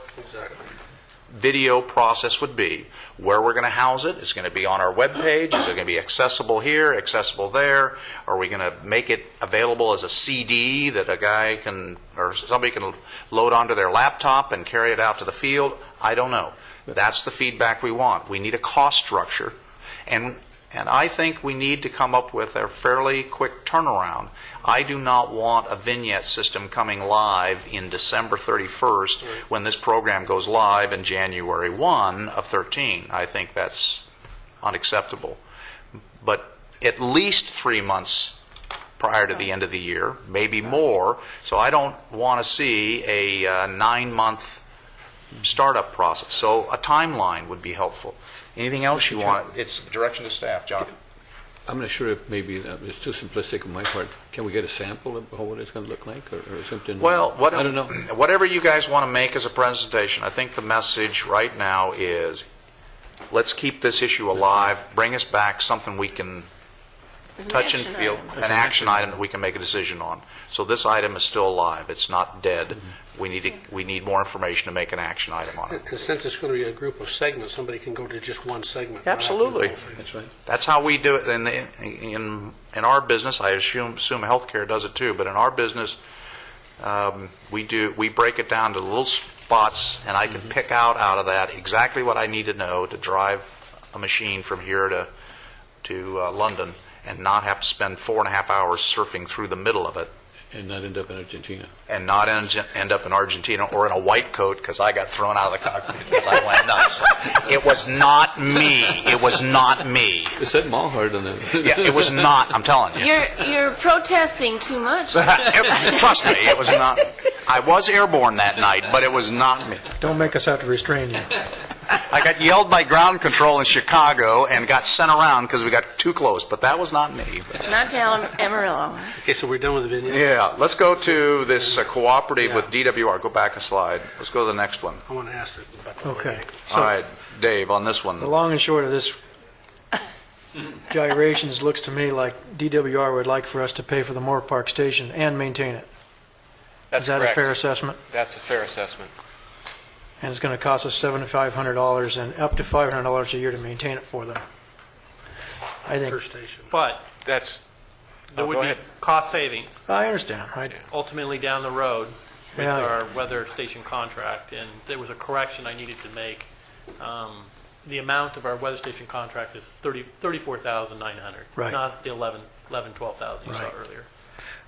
video process would be, where we're going to house it. Is it going to be on our webpage? Is it going to be accessible here, accessible there? Are we going to make it available as a CD that a guy can, or somebody can load onto their laptop and carry it out to the field? I don't know. That's the feedback we want. We need a cost structure, and I think we need to come up with a fairly quick turnaround. I do not want a vignette system coming live in December 31st when this program goes live in January 1 of 13. I think that's unacceptable. But at least 3 months prior to the end of the year, maybe more. So I don't want to see a 9-month startup process. So a timeline would be helpful. Anything else you want? It's direction to staff, John. I'm not sure if maybe it's too simplistic on my part. Can we get a sample of what it's going to look like, or something? Well, I don't know. Whatever you guys want to make as a presentation, I think the message right now is, let's keep this issue alive, bring us back something we can It's an touch and action feel, item. an action item that we can make a decision on. So this item is still alive. It's not dead. We need more information to make an action item on it. And since it's going to be a group of segments, somebody can go to just one segment. not Absolutely. have to go That's right. That's how we do it in our business. I assume healthcare does it too. But in our business, we break it down to little spots, and I can pick out of that exactly what I need to know to drive a machine from here to London, and not have to spend 4.5 hours surfing through the middle of it. And not end up in Argentina. And not end up in Argentina or in a white coat because I got thrown out of the cockpit because I went nuts. It was not me. It was not me. It said Malhard on it. Yeah, it was not. I'm telling you. You're protesting too much. Trust me, it was not. I was airborne that night, but it was not me. Don't make us have to restrain you. I got yelled by ground control in Chicago and got sent around because we got too close, but that was not me. Not to Amarillo. Okay, so we're done with the video? Yeah, let's go to this cooperative with DWR. Go back a slide. Let's go to the next one. I want to ask it about the Okay. All right, Dave, on this one. The long and short of this gyrations looks to me like DWR would like for us to pay for the Moore Park station and maintain it. That's Is that correct. a fair assessment? That's a fair assessment. And it's going to cost us $7,500 and up to $500 a year to maintain it for them. I think. per station. But That's, there oh, would go be ahead. cost savings I understand. ultimately down the road with Yeah. our weather station contract. And there was a correction I needed to make. The amount of our weather station contract is $34,900. Right. Not the 12,000 you saw Right. earlier.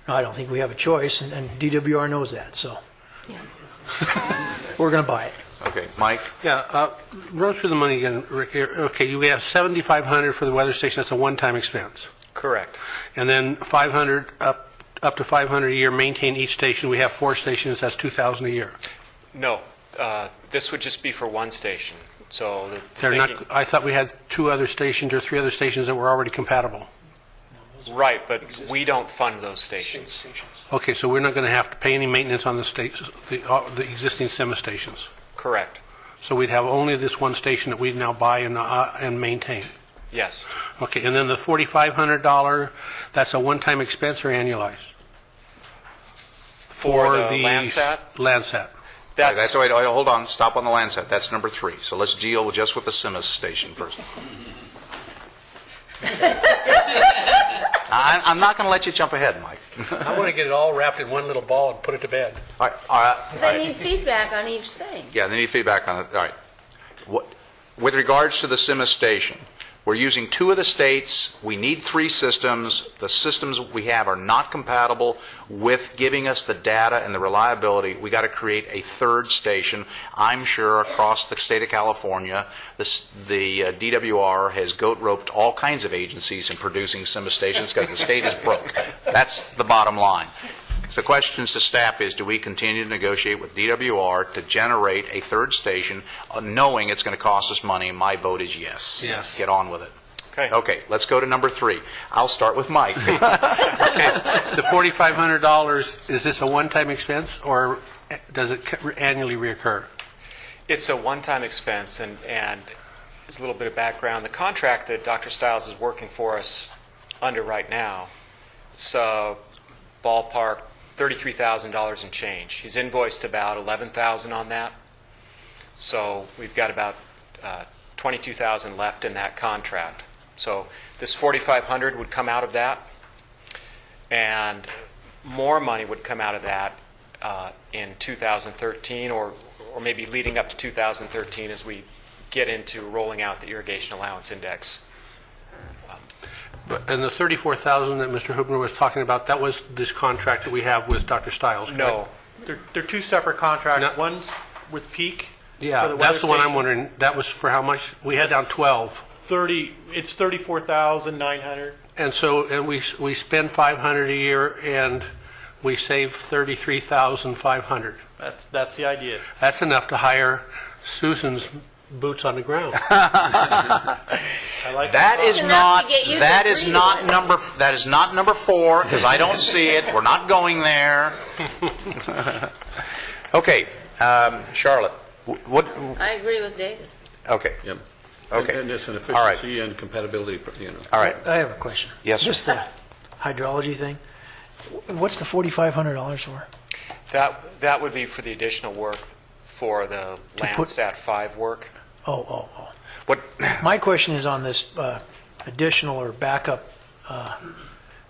I don't think we have a choice, and DWR knows that, so we're going to buy it. Okay, Mike? Yeah, run through the money again, Rick. Here. Okay, you have $7,500 for the weather station. That's a one-time expense. Correct. And then 500 up to 500 a year. Maintain each station. We have 4 stations. That's 2,000 a year. No, this would just be for one station. So the They're not. thinking- I thought we had 2 other stations or 3 other stations that were already compatible. Right, but we don't fund those stations. Okay, so we're not going to have to pay any maintenance on the existing SEMA stations. Correct. So we'd have only this one station that we now buy and maintain. Yes. Okay, and then the $4,500, that's a one-time expense or annualized? For the Landsat? Landsat. That's wait, hold on. Stop on the Landsat. That's number 3. So let's deal just with the Simmons station first. I'm not going to let you jump ahead, Mike. I want to get it all wrapped in one little ball and put it to bed. All right. They need feedback on each thing. Yeah, they need feedback on it. All right. With regards to the Simmons station, We're using 2 of the states. We need 3 systems. The systems we have are not compatible with giving us the data and the reliability. We got to create a 3rd station. I'm sure across the state of California, the DWR has goat roped all kinds of agencies in producing SIMA stations because the state is broke. That's the bottom line. So the question to staff is, do we continue to negotiate with DWR to generate a 3rd station, knowing it's going to cost us money? My vote is yes. Yes. Get on with it. Okay. Okay, let's go to number 3. I'll start with Mike. Okay. The $4,500, is this a one-time expense, or does it annually reoccur? It's a one-time expense, and as a little bit of background, the contract that Dr. Stiles is working for us under right now, it's ballpark $33,000 and change. He's invoiced about $11,000 on that, so we've got about $22,000 left in that contract. So this $4,500 would come out of that, and more money would come out of that in 2013, or maybe leading up to 2013 as we get into rolling out the Irrigation Allowance Index. And the $34,000 that Mr. Hubner was talking about, that was this contract that we have with Dr. Stiles, correct? No. They're 2 separate contracts. No. One's with Peak. Yeah, for the that's weather the one I'm station. wondering. That was for how much? We had down 12. It's $34,900. And we spend $500 a year, and we save $33,500. That's the idea. That's enough to hire Susan's boots on the ground. I like That is enough not, to get you that to is agree not with it. that is not number 4, because I don't see it. We're not going there. Okay, Charlotte, what, I agree with David. okay, Yep. Okay. And it's an All right. efficiency and compatibility, all right. I have a question. Yes, sir. Just the hydrology thing. What's the $4,500 for? That would be for the additional work for the Landsat 5 work. Oh. What, My question is on this additional or backup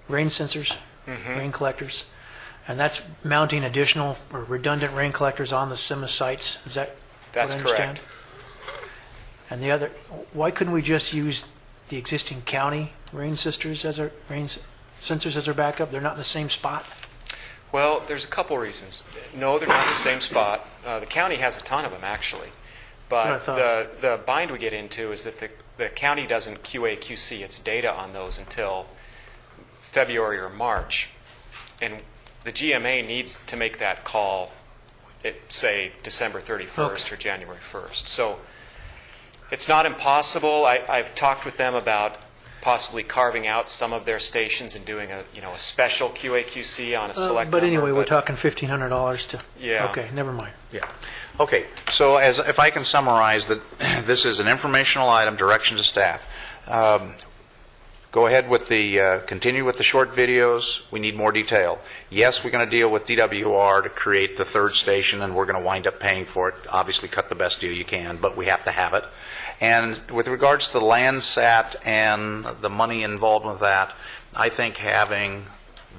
rain sensors, rain collectors, and that's mounting additional or redundant rain collectors on the SIMA sites. Is that That's what I understand? correct. And the other, why couldn't we just use the existing county rain sensors as our backup? They're not in the same spot. Well, there's a couple reasons. No, they're not in the same spot. The county has a ton of them, actually. That's what I But the bind we get into is that the county doesn't QA/QC its data on those until February or March. And the GMA needs to make that call at, say, December 31st or January 1st. So it's not impossible. I've talked with them about possibly carving out some of their stations and doing a special QA/QC on a select But number, anyway, we're talking $1,500 to. Yeah. Okay, never mind. yeah. Okay, so if I can summarize that, this is an informational item, direction to staff. Go ahead with continue with the short videos. We need more detail. Yes, we're going to deal with DWR to create the 3rd station, and we're going to wind up paying for it. Obviously, cut the best deal you can, but we have to have it. And with regards to the Landsat and the money involved with that, I think having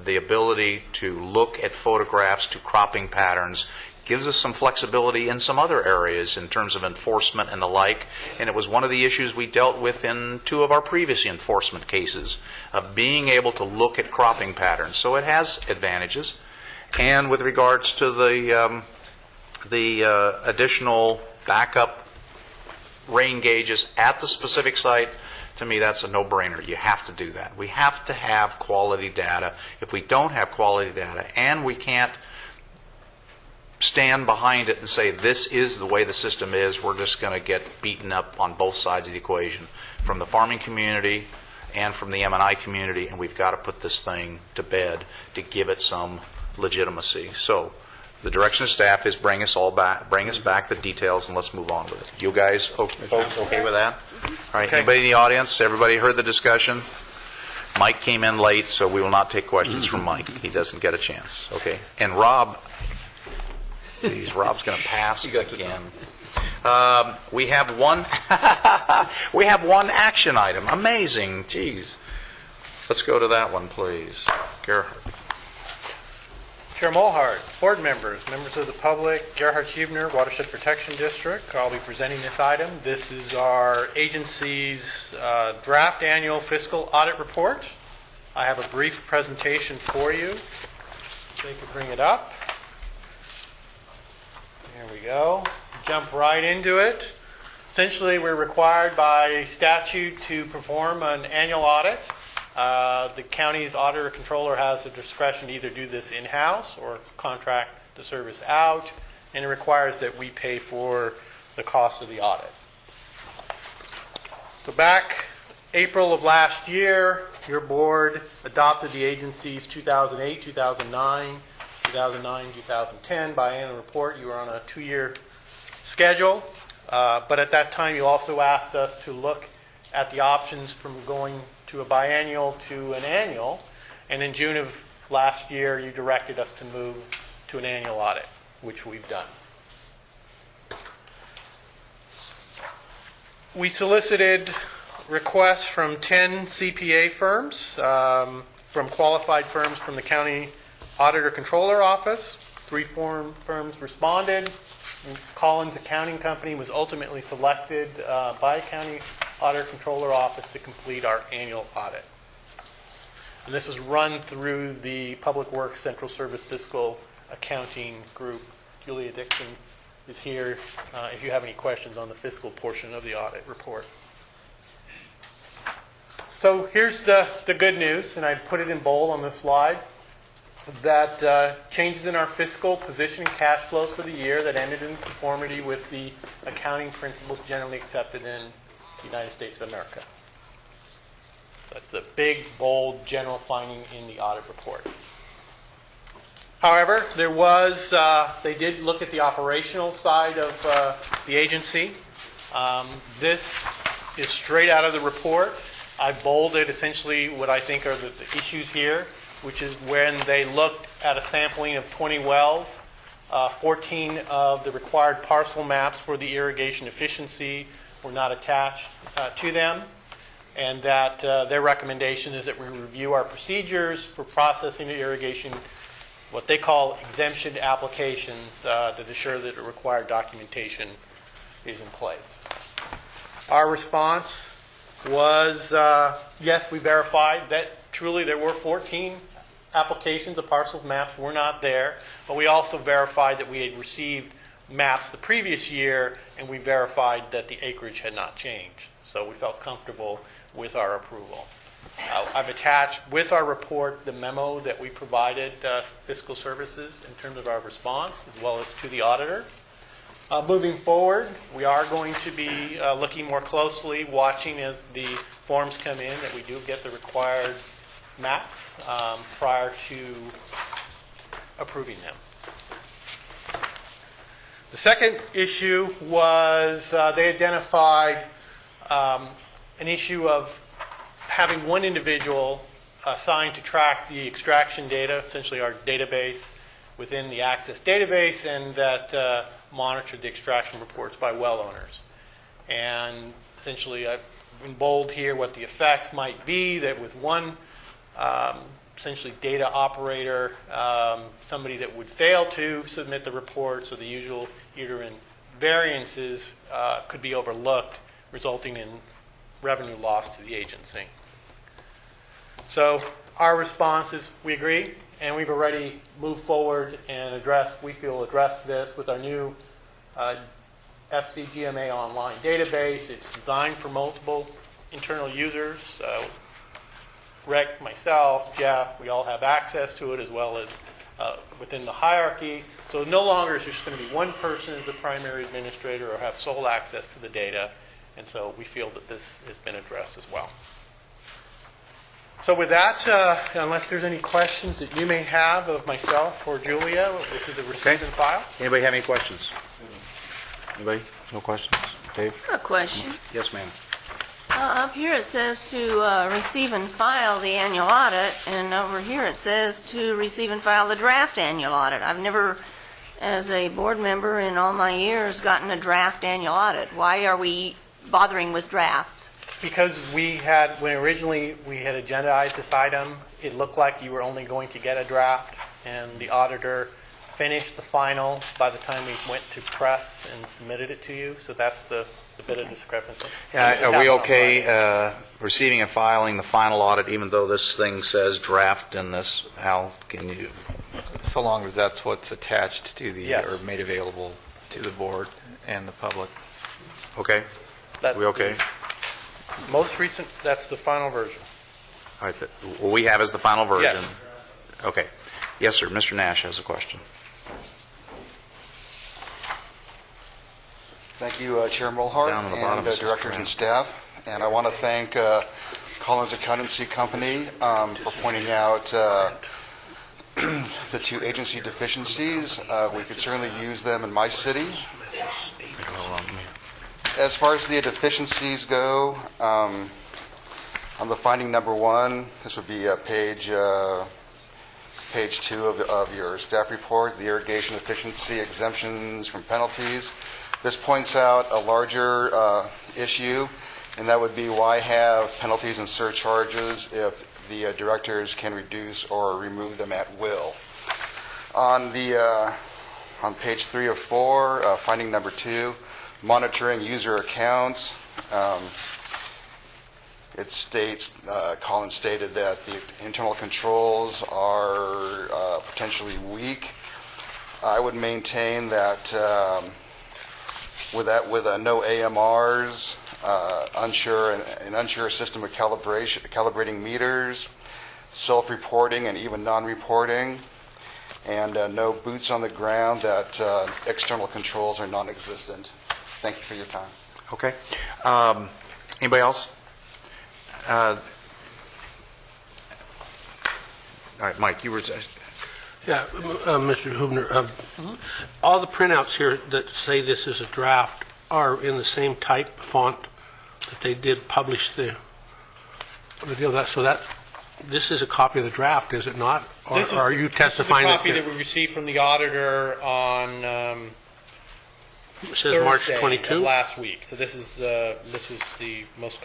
the ability to look at photographs to cropping patterns gives us some flexibility in some other areas in terms of enforcement and the like. And it was one of the issues we dealt with in 2 of our previous enforcement cases, of being able to look at cropping patterns. So it has advantages. And with regards to the additional backup rain gauges at the specific site, to me that's a no-brainer. You have to do that. We have to have quality data. If we don't have quality data and we can't stand behind it and say this is the way the system is, we're just going to get beaten up on both sides of the equation, from the farming community and from the M&I community, and we've got to put this thing to bed to give it some legitimacy. So the direction of staff is bring us back the details, and let's move on with it. You guys folks okay with that? All right, Okay. Anybody in the audience? Everybody heard the discussion? Mike came in late, so we will not take questions from Mike. He doesn't get a chance. Okay. And Rob, geez, Rob's going to pass again. We have one. We have one action item. Amazing. Jeez. Let's go to that one, please. Gerhard. Chair Mulhart, board members, members of the public, Gerhard Hubner, Watershed Protection District. I'll be presenting this item. This is our agency's draft annual fiscal audit report. I have a brief presentation for you. They could bring it up. There we go. Jump right into it. Essentially, we're required by statute to perform an annual audit. The county's auditor controller has the discretion to either do this in-house or contract the service out, and it requires that we pay for the cost of the audit. So back April of last year, your board adopted the agency's 2008, 2009, 2010 biennial report. You were on a 2-year schedule, but at that time you also asked us to look at the options from going to a biennial to an annual, and in June of last year you directed us to move to an annual audit, which we've done. We solicited requests from 10 CPA firms, from qualified firms from the County Auditor Controller Office. 3 firms responded. Collins Accounting Company was ultimately selected by County Auditor Controller Office to complete our annual audit. And this was run through the Public Works Central Service Fiscal Accounting Group. Julia Dixon is here if you have any questions on the fiscal portion of the audit report. So here's the good news, and I put it in bold on this slide, that changes in our fiscal position and cash flows for the year that ended in conformity with the accounting principles generally accepted in the United States of America. That's the big, bold, general finding in the audit report. However, there was, they did look at the operational side of the agency. This is straight out of the report. I bolded essentially what I think are the issues here, which is when they looked at a sampling of 20 wells, 14 of the required parcel maps for the irrigation efficiency were not attached to them, and that their recommendation is that we review our procedures for processing the irrigation, what they call exemption applications, to ensure that the required documentation is in place. Our response was, yes, we verified that truly there were 14 applications. The parcels maps were not there, but we also verified that we had received maps the previous year, and we verified that the acreage had not changed. So we felt comfortable with our approval. I've attached with our report the memo that we provided fiscal services in terms of our response, as well as to the auditor. Moving forward, we are going to be looking more closely, watching as the forms come in, that we do get the required maps prior to approving them. The second issue was they identified an issue of having one individual assigned to track the extraction data, essentially our database within the Access database, and that monitored the extraction reports by well owners. And essentially I've in bold here what the effects might be, that with one essentially data operator, somebody that would fail to submit the report, so the usual uterine variances could be overlooked, resulting in revenue loss to the agency. So our response is we agree, and we've already moved forward and we feel addressed this with our new FCGMA online database. It's designed for multiple internal users. Rick, myself, Jeff, we all have access to it, as well as within the hierarchy. So no longer is there just going to be one person as the primary administrator or have sole access to the data. And so we feel that this has been addressed as well. So with that, unless there's any questions that you may have of myself or Julia, this is the receive and file. Anybody have any questions? Anybody? No questions? Dave? A question. Yes, ma'am. Up here it says to receive and file the annual audit, and over here it says to receive and file the draft annual audit. I've never, as a board member in all my years, gotten a draft annual audit. Why are we bothering with drafts? Because when originally we had agendized this item, it looked like you were only going to get a draft. and the auditor finished the final by the time we went to press and submitted it to you, so that's the bit of discrepancy. Are we okay receiving and filing the final audit, even though this thing says draft in this? Hal, can you? So long as that's what's attached to the, Yes. or made available to the board and the public. Okay? That's We okay? the most recent, that's the final version. All right, what we have is the final version? Yes. Okay. Yes, sir. Mr. Nash has a question. Thank you, Chair Mulhart, Down on the bottom, and Mrs. directors Grant. and staff. And I want to thank Collins Accountancy Company for pointing out the two agency deficiencies. We could certainly use them in my city. As far as the deficiencies go, on the finding number 1, this would be page 2 of your staff report, the irrigation efficiency exemptions from penalties. This points out a larger issue, and that would be why have penalties and surcharges if the directors can reduce or remove them at will. On page 3 of 4, finding number 2, monitoring user accounts. It states, Collins stated that the internal controls are potentially weak. I would maintain that with no AMRs, an unsure system of calibrating meters, self-reporting and even non-reporting, and no boots on the ground, that external controls are non-existent. Thank you for your time. Okay. Anybody else? All right, Mike, you were... Yeah, Mr. Hubner, all the printouts here that say this is a draft are in the same type font that they did publish the deal. This is a copy of the draft, is it not? Or are you testifying This is a copy that we received from the auditor on it says March Thursday 22? of last week. So this was the most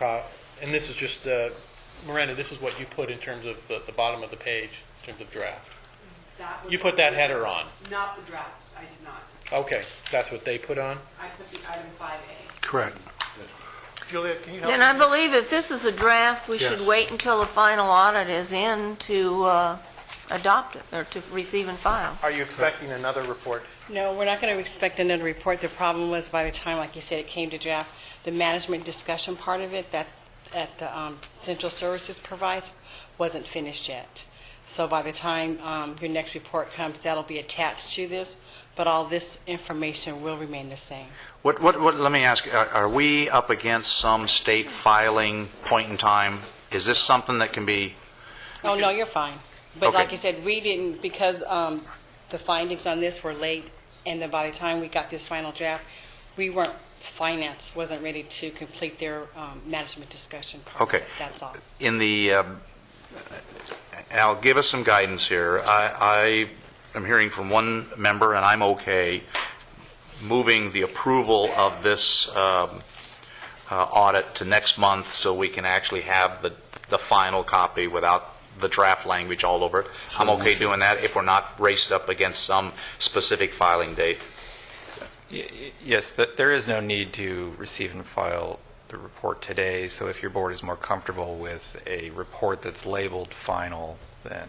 and this is just Miranda. This is what you put in terms of the bottom of the page in terms of draft. You put that header on. Not the draft. I did not. Okay, that's what they put on. I put the item 5A. Correct. Julia, can you help? And I believe if this is a draft, we should Yes. wait until the final audit is in to adopt it, or to receive and file. Are you expecting another report? No, we're not going to expect another report. The problem was by the time, like you said, it came to draft, the management discussion part of it that the Central Services provides wasn't finished yet. So by the time your next report comes, that'll be attached to this, but all this information will remain the same. Let me ask, are we up against some state filing point in time? Is this something that can be... Oh, no, you're fine. But Okay. like you said, we didn't, because the findings on this were late, and then by the time we got this final draft, finance wasn't ready to complete their management discussion part. Okay. That's all. In the... Al, give us some guidance here. I am hearing from one member, and I'm okay, moving the approval of this audit to next month so we can actually have the final copy without the draft language all over it. I'm okay doing that if we're not raced up against some specific filing date. Yes, there is no need to receive and file the report today, so if your board is more comfortable with a report that's labeled final, then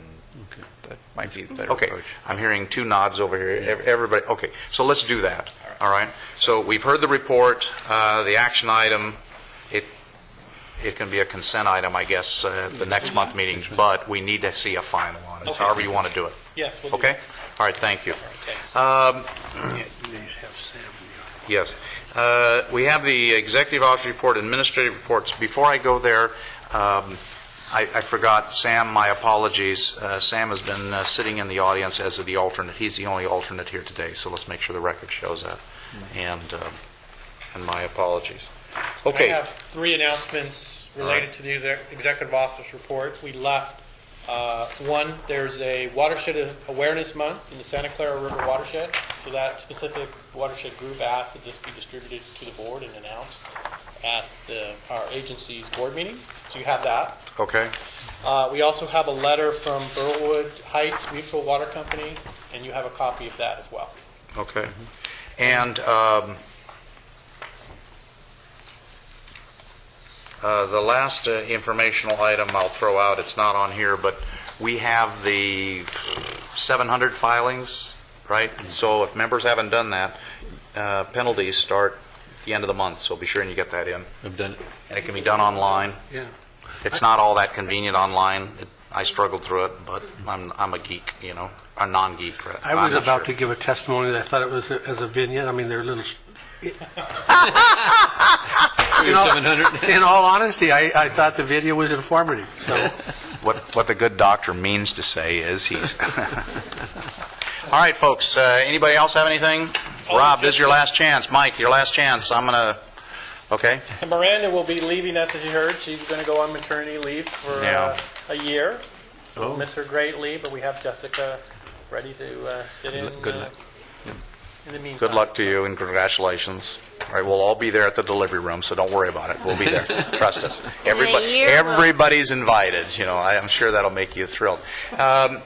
that might be the better Okay, approach. I'm hearing 2 nods over here. Everybody, okay, so let's do that. All right. So we've heard the report, the action item. It can be a consent item, I guess, at the next month meetings, but we need to see a final on it, Okay. however you want to do it. Yes. We'll do Okay? that. All right, thank you. Okay. Yes. We have the executive office report, administrative reports. Before I go there, I forgot, Sam, my apologies. Sam has been sitting in the audience as the alternate. He's the only alternate here today, so let's make sure the record shows that. And my apologies. Okay. I have 3 announcements related to the executive office report. We left One, there's a Watershed Awareness Month in the Santa Clara River watershed. So that specific watershed group asked that this be distributed to the board and announced at our agency's board meeting. So you have that. Okay. We also have a letter from Burlwood Heights Mutual Water Company, and you have a copy of that as well. Okay. And the last informational item I'll throw out, it's not on here, but we have the 700 filings, right? So if members haven't done that, penalties start at the end of the month, so be sure and you get that in. I've done it. And it can be done online. Yeah. It's not all that convenient online. I struggled through it, but I'm a geek, you know, a non-geek. I was about to give a testimony that I thought it was as a vignette. I mean, they're little. You know, 700. in all honesty, I thought the video was informative. So, What the good doctor means to say is he's... All right, folks. Anybody else have anything? Rob, this is your last chance. Mike, your last chance. I'm going to... Okay. And Miranda will be leaving, as you heard. She's going to go on maternity leave for a year. So we'll miss her greatly, but we have Jessica ready to sit in. Good luck. In the meantime. Good luck to you and congratulations. All right, we'll all be there at the delivery room, so don't worry about it. We'll be there. Trust us. Everybody's invited. You know, I'm sure that'll make you thrilled. I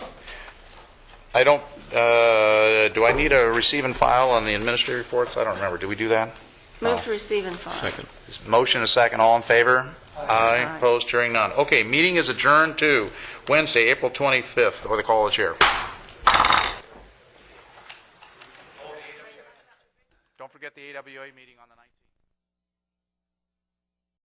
don't. Do I need a receive and file on the administrative reports? I don't remember. Do we do that? Move to receive and file. Second. Motion a second. All in favor? Aye. Opposed? Hearing none. Okay, meeting is adjourned to Wednesday, April 25th, or the call of the chair. Don't forget the AWA meeting on the 19th.